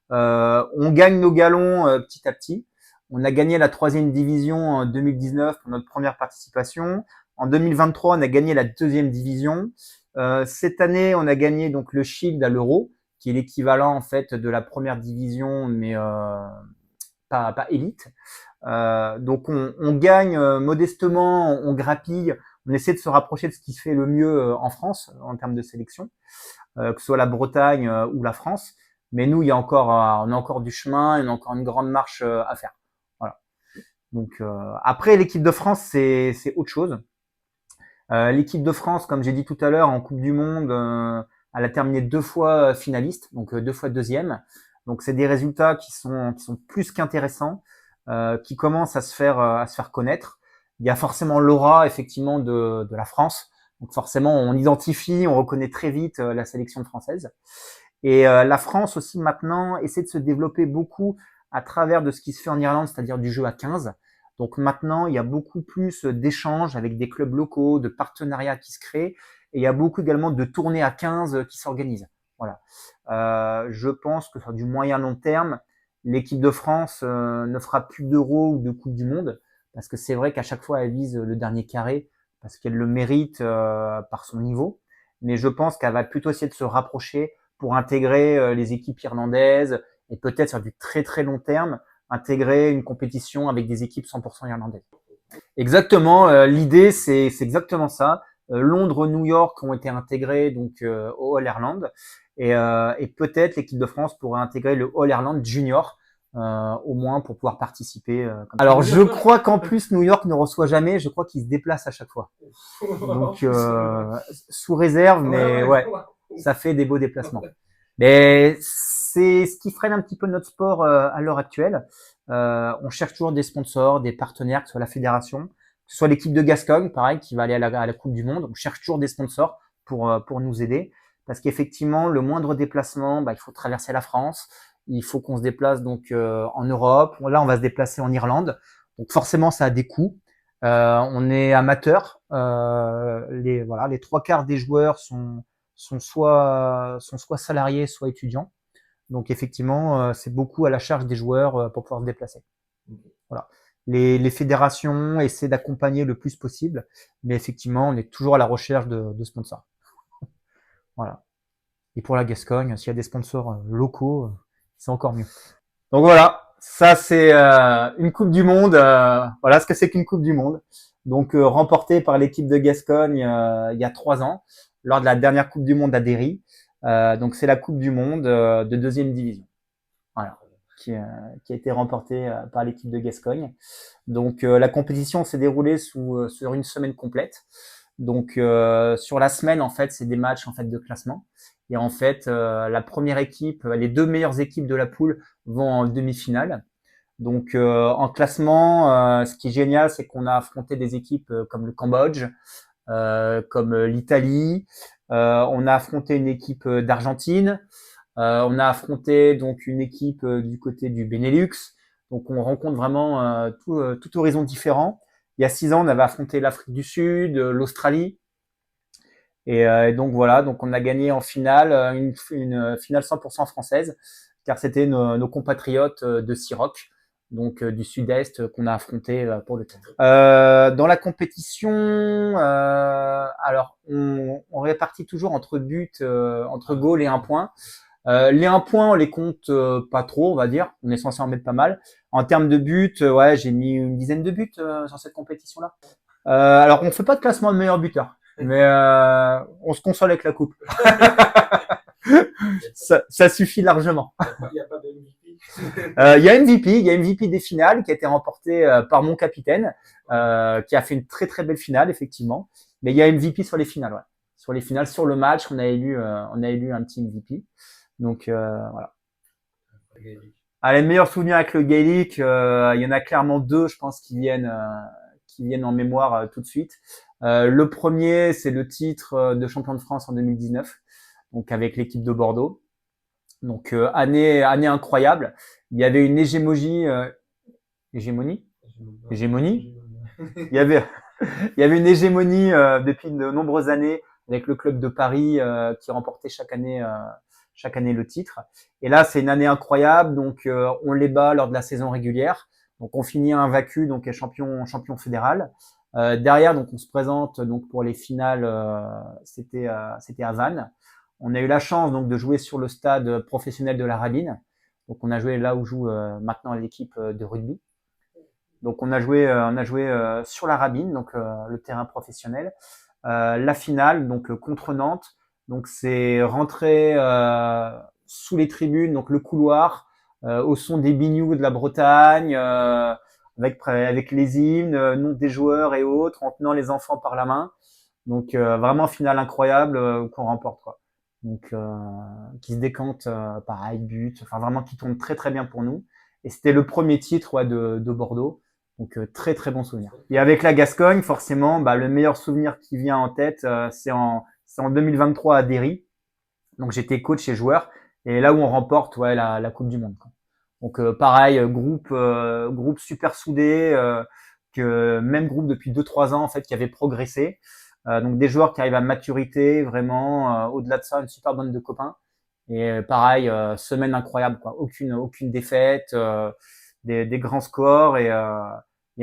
On gagne nos galons petit à petit. On a gagné la 3e division en 2019 pour notre première participation. En 2023, on a gagné la 2e division. Cette année, on a gagné donc le Shield à l'Euro, qui est l'équivalent en fait de la première division, mais pas élite. Donc on gagne modestement, on grappille, on essaie de se rapprocher de ce qui se fait le mieux en France en termes de sélection. que ce soit la Bretagne ou la France. Mais nous, on a encore du chemin, il y a encore une grande marche à faire. Voilà. Donc après, l'équipe de France, c'est autre chose. L'équipe de France, comme j'ai dit tout à l'heure, en Coupe du Monde, elle a terminé 2 fois finaliste, donc 2 fois deuxième. Donc c'est des résultats qui sont plus qu'intéressants, qui commencent à se faire connaître. Il y a forcément l'aura effectivement de la France. Donc forcément, on identifie, on reconnaît très vite la sélection française. Et la France aussi maintenant essaie de se développer beaucoup à travers de ce qui se fait en Irlande, c'est-à-dire du jeu à 15. Donc maintenant, il y a beaucoup plus d'échanges avec des clubs locaux, de partenariats qui se créent, et il y a beaucoup également de tournées à 15 qui s'organisent. Voilà. Je pense que sur du moyen long terme, l'équipe de France ne fera plus d'Euro ou de Coupe du Monde, parce que c'est vrai qu'à chaque fois, elle vise le dernier carré, parce qu'elle le mérite par son niveau. Mais je pense qu'elle va plutôt essayer de se rapprocher pour intégrer les équipes irlandaises et peut-être sur du très très long terme intégrer une compétition avec des équipes 100% irlandaises. Exactement, l'idée c'est exactement ça. Londres, New York ont été intégrés donc au All Ireland et peut-être l'équipe de France pourrait intégrer le All Ireland Junior au moins pour pouvoir participer. Alors je crois qu'en plus New York ne reçoit jamais, je crois qu'ils se déplacent à chaque fois. Donc sous réserve, mais ouais, ça fait des beaux déplacements. Mais c'est ce qui freine un petit peu notre sport à l'heure actuelle. On cherche toujours des sponsors, des partenaires, que ce soit la fédération, que ce soit l'équipe de Gascogne, pareil, qui va aller à la Coupe du Monde. On cherche toujours des sponsors pour nous aider. Parce qu'effectivement, le moindre déplacement, il faut traverser la France. Il faut qu'on se déplace donc en Europe. Là, on va se déplacer en Irlande. Donc forcément, ça a des coûts. On est amateur. Les 3 quarts des joueurs sont soit salariés, soit étudiants. Donc effectivement, c'est beaucoup à la charge des joueurs pour pouvoir se déplacer. Voilà. Les fédérations essaient d'accompagner le plus possible, mais effectivement, on est toujours à la recherche de sponsors. Voilà. Et pour la Gascogne, s'il y a des sponsors locaux, c'est encore mieux. Donc voilà, ça c'est une Coupe du Monde. Voilà ce que c'est qu'une Coupe du Monde. Donc remportée par l'équipe de Gascogne il y a 3 ans, lors de la dernière Coupe du Monde à Derry. Donc c'est la Coupe du Monde de deuxième division. Voilà, qui a été remportée par l'équipe de Gascogne. Donc la compétition s'est déroulée sur une semaine complète. Donc sur la semaine en fait, c'est des matchs en fait de classement. Et en fait, la première équipe, les 2 meilleures équipes de la poule vont en demi-finale. Donc en classement, ce qui est génial, c'est qu'on a affronté des équipes comme le Cambodge, comme l'Italie. On a affronté une équipe d'Argentine. On a affronté donc une équipe du côté du Benelux. Donc on rencontre vraiment tout horizon différent. Il y a 6 ans, on avait affronté l'Afrique du Sud, l'Australie. Et donc voilà, donc on a gagné en finale une finale 100% française, car c'était nos compatriotes de Siroc, donc du sud-est qu'on a affronté pour le titre. Dans la compétition, alors on répartit toujours entre entre goal et 1 point. Les 1 point, on les compte pas trop, on va dire. On est censé en mettre pas mal. En termes de buts, ouais, j'ai mis une dizaine de buts sur cette compétition-là. Alors, on fait pas de classement de meilleur buteur, mais on se console avec la coupe. Ça suffit largement. Il n'y a pas de MVP. Il y a MVP des finales qui a été remporté par mon capitaine, qui a fait une très très belle finale effectivement. Mais il y a MVP sur les finales, ouais. Sur les finales, sur le match, on a élu un petit MVP. Donc voilà. Les meilleurs souvenirs avec le Gaelic, il y en a clairement 2, je pense, qui viennent en mémoire tout de suite. Le premier, c'est le titre de champion de France en 2019, donc avec l'équipe de Bordeaux. Donc année incroyable. Il y avait une hégémonie. Hégémonie. Il y avait une hégémonie depuis de nombreuses années avec le club de Paris qui remportait chaque année le titre. Et là, c'est une année incroyable. Donc on les bat lors de la saison régulière. Donc on finit invaincu, donc champion fédéral. Derrière, donc on se présente donc pour les finales. C'était à Vannes. On a eu la chance donc de jouer sur le stade professionnel de la Rabine. Donc on a joué là où joue maintenant l'équipe de rugby. Donc on a joué sur la Rabine, donc le terrain professionnel. La finale donc contre Nantes. Donc c'est rentrer sous les tribunes, donc le couloir, au son des binious de la Bretagne, avec les hymnes, nom des joueurs et autres, en tenant les enfants par la main. Donc vraiment finale incroyable qu'on remporte quoi. Donc qui se décante pareil but, enfin vraiment qui tourne très très bien pour nous. Et c'était le premier titre ouais, de Bordeaux. Donc très très bon souvenir. Et avec la Gascogne, forcément, bah, le meilleur souvenir qui vient en tête, c'est en 2023 à Derry. Donc j'étais coach et joueur. Et là où on remporte ouais, la Coupe du Monde. Quoi. Donc pareil, groupe super soudé, que même groupe depuis 2-3 ans en fait qui avait progressé. Donc des joueurs qui arrivent à maturité vraiment. Au-delà de ça, une super bande de copains. Et pareil, semaine incroyable quoi. Aucune défaite, des grands scores et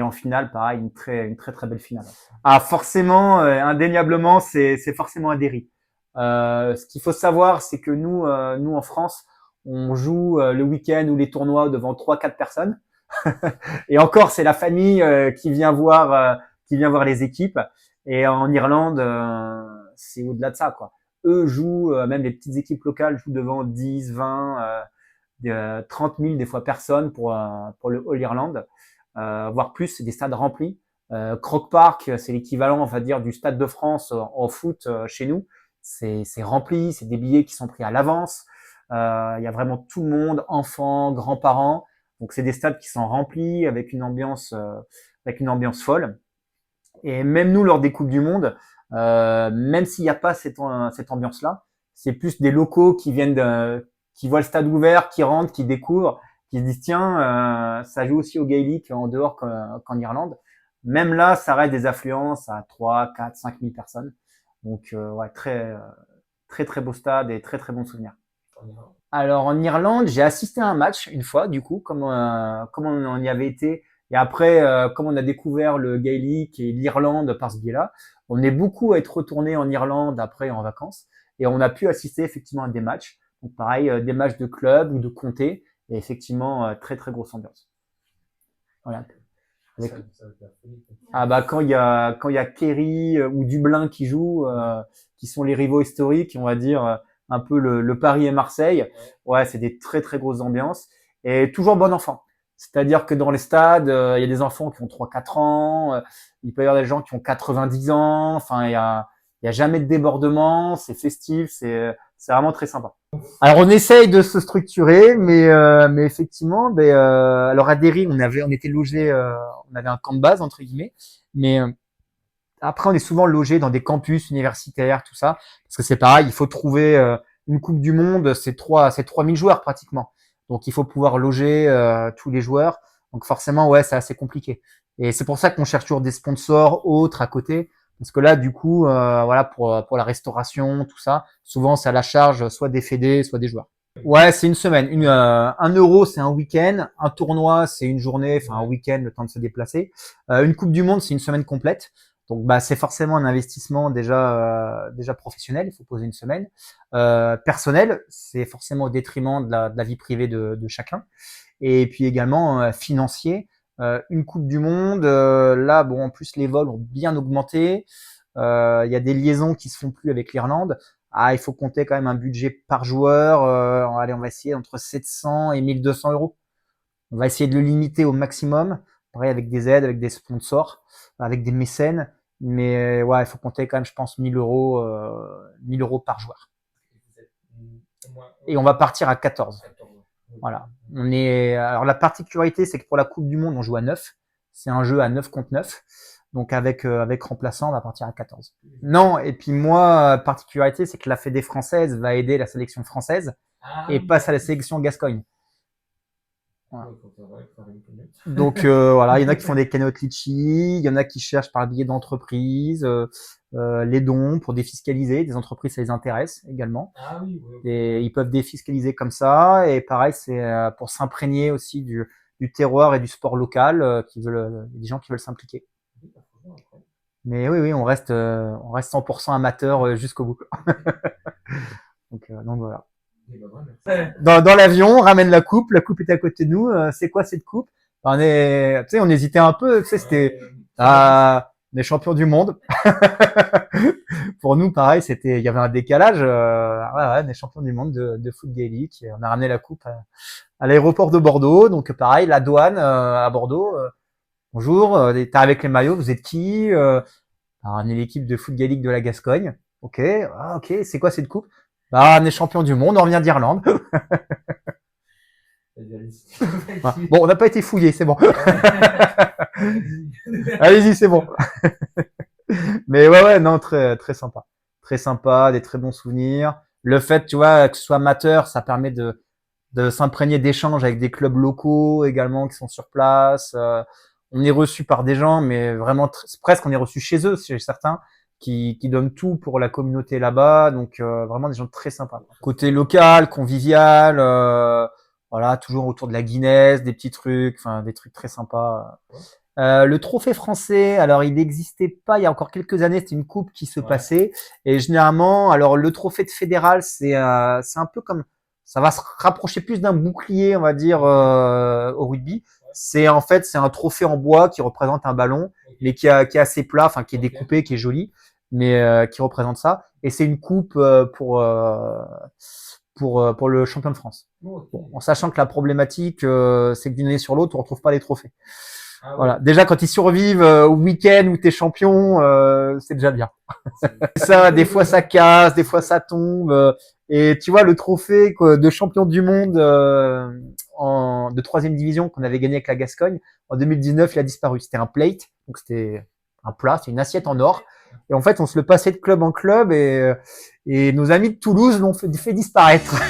en finale pareil une très très belle finale. Ah forcément, indéniablement, c'est forcément un Derry. Ce qu'il faut savoir, c'est que nous en France, on joue le week-end ou les tournois devant 3-4 personnes. Et encore, c'est la famille qui vient voir les équipes. Et en Irlande, c'est au-delà de ça, quoi. Eux jouent, même les petites équipes locales jouent devant 10, 20, 30 000 des fois personnes pour le All Ireland, voire plus, c'est des stades remplis. Croke Park, c'est l'équivalent, on va dire, du Stade de France en foot chez nous. C'est rempli, c'est des billets qui sont pris à l'avance. Il y a vraiment tout le monde, enfants, grands-parents. Donc c'est des stades qui sont remplis avec une ambiance folle. Et même nous lors des coupes du monde, même s'il n'y a pas cette ambiance-là, c'est plus des locaux qui voient le stade ouvert, qui rentrent, qui découvrent, qui se disent tiens, ça joue aussi au Gaelic en dehors qu'en Irlande. Même là, ça reste des affluences à 3, 4, 5 000 personnes. Donc ouais, très très beau stade et très très bon souvenir. Alors en Irlande, j'ai assisté à un match une fois, du coup, comme on y avait été. Et après, comme on a découvert le Gaelic et l'Irlande par ce biais-là, on est beaucoup à être retourné en Irlande après en vacances. Et on a pu assister effectivement à des matchs. Donc pareil, des matchs de club ou de comté. Et effectivement, très très grosse ambiance. Voilà. Avec- Ah bah quand il y a Kerry ou Dublin qui jouent, qui sont les rivaux historiques, on va dire un peu le Paris et Marseille. Ouais, c'est des très très grosses ambiances et toujours bon enfant. C'est-à-dire que dans les stades, il y a des enfants qui ont 3-4 ans, il peut y avoir des gens qui ont 90 ans. Enfin, il y a jamais de débordement, c'est festif, c'est vraiment très sympa. Alors on essaye de se structurer, mais effectivement, alors à Derry, on était logé, on avait un camp de base entre guillemets, mais après on est souvent logé dans des campus universitaires, tout ça, parce que c'est pareil, il faut trouver une Coupe du Monde, c'est 3000 joueurs pratiquement, donc il faut pouvoir loger tous les joueurs, donc forcément ouais c'est assez compliqué, et c'est pour ça qu'on cherche toujours des sponsors autres à côté. Parce que là, du coup, voilà, pour la restauration, tout ça, souvent c'est à la charge soit des fédés, soit des joueurs. Ouais, c'est une semaine. 1 euro, c'est un week-end. Un tournoi, c'est une journée, enfin un week-end, le temps de se déplacer. Une Coupe du Monde, c'est une semaine complète. Donc, bah, c'est forcément un investissement déjà professionnel. Il faut poser une semaine. Personnel, c'est forcément au détriment de la vie privée de chacun. Et puis également financier. Une Coupe du Monde, là, bon, en plus les vols ont bien augmenté. Il y a des liaisons qui se font plus avec l'Irlande. Ah, il faut compter quand même un budget par joueur. Allez, on va essayer entre 700 et 1200 euros. On va essayer de le limiter au maximum. Pareil, avec des aides, avec des sponsors, avec des mécènes. Mais ouais, il faut compter quand même, je pense, 1000 euros par joueur. Et on va partir à 14. Voilà. Alors la particularité, c'est que pour la Coupe du Monde, on joue à 9. C'est un jeu à 9 contre 9. Donc avec remplaçant, on va partir à 14. Non, et puis moi, particularité, c'est que la Fédé française va aider la sélection française et passe à la sélection Gascogne. Voilà. Donc voilà, il y en a qui font des cagnottes litchi, il y en a qui cherchent par le biais d'entreprises, les dons pour défiscaliser. Des entreprises, ça les intéresse également. Et ils peuvent défiscaliser comme ça. Et pareil, c'est pour s'imprégner aussi du terroir et du sport local, des gens qui veulent s'impliquer. Mais oui, on reste 100% amateur jusqu'au bout. Donc voilà. Dans l'avion, on ramène la coupe est à côté de nous. C'est quoi cette coupe? On hésitait un peu. Tu sais, c'était on est champion du monde. Pour nous, pareil, il y avait un décalage. On est champion du monde de foot gaélique. Et on a ramené la coupe à l'aéroport de Bordeaux. Donc pareil, la douane à Bordeaux. Bonjour, t'es avec les maillots, vous êtes qui on est l'équipe de foot gaélique de la Gascogne. Ok, ok, c'est quoi cette coupe? On est champion du monde, on revient d'Irlande. Bon, on n'a pas été fouillé, c'est bon. Allez-y, c'est bon. Mais ouais, non, très sympa. Très sympa, des très bons souvenirs. Le fait, tu vois, que ce soit amateur, ça permet de s'imprégner d'échanges avec des clubs locaux également qui sont sur place. On est reçu par des gens, mais vraiment presque on est reçu chez eux, chez certains qui donnent tout pour la communauté là-bas. Donc vraiment des gens très sympas. Côté local, convivial, voilà, toujours autour de la Guinness, des petits trucs, enfin des trucs très sympas. Le trophée français, alors il n'existait pas il y a encore quelques années, c'était une coupe qui se passait. Et généralement, alors le trophée de fédéral, c'est un peu comme, ça va se rapprocher plus d'un bouclier, on va dire, au rugby. C'est en fait, c'est un trophée en bois qui représente un ballon, mais qui est assez plat, enfin qui est découpé, qui est joli, mais qui représente ça. Et c'est une coupe pour le champion de France. Bon, en sachant que la problématique, c'est que d'une année sur l'autre, on retrouve pas les trophées. Voilà. Déjà, quand ils survivent au week-end où t'es champion, c'est déjà bien. Ça, des fois ça casse, des fois ça tombe. Et tu vois, le trophée de champion du monde de 3e division qu'on avait gagné avec la Gascogne, en 2019, il a disparu. C'était un plate, donc c'était un plat, c'est une assiette en or. Et en fait, on se le passait de club en club et nos amis de Toulouse l'ont fait disparaître.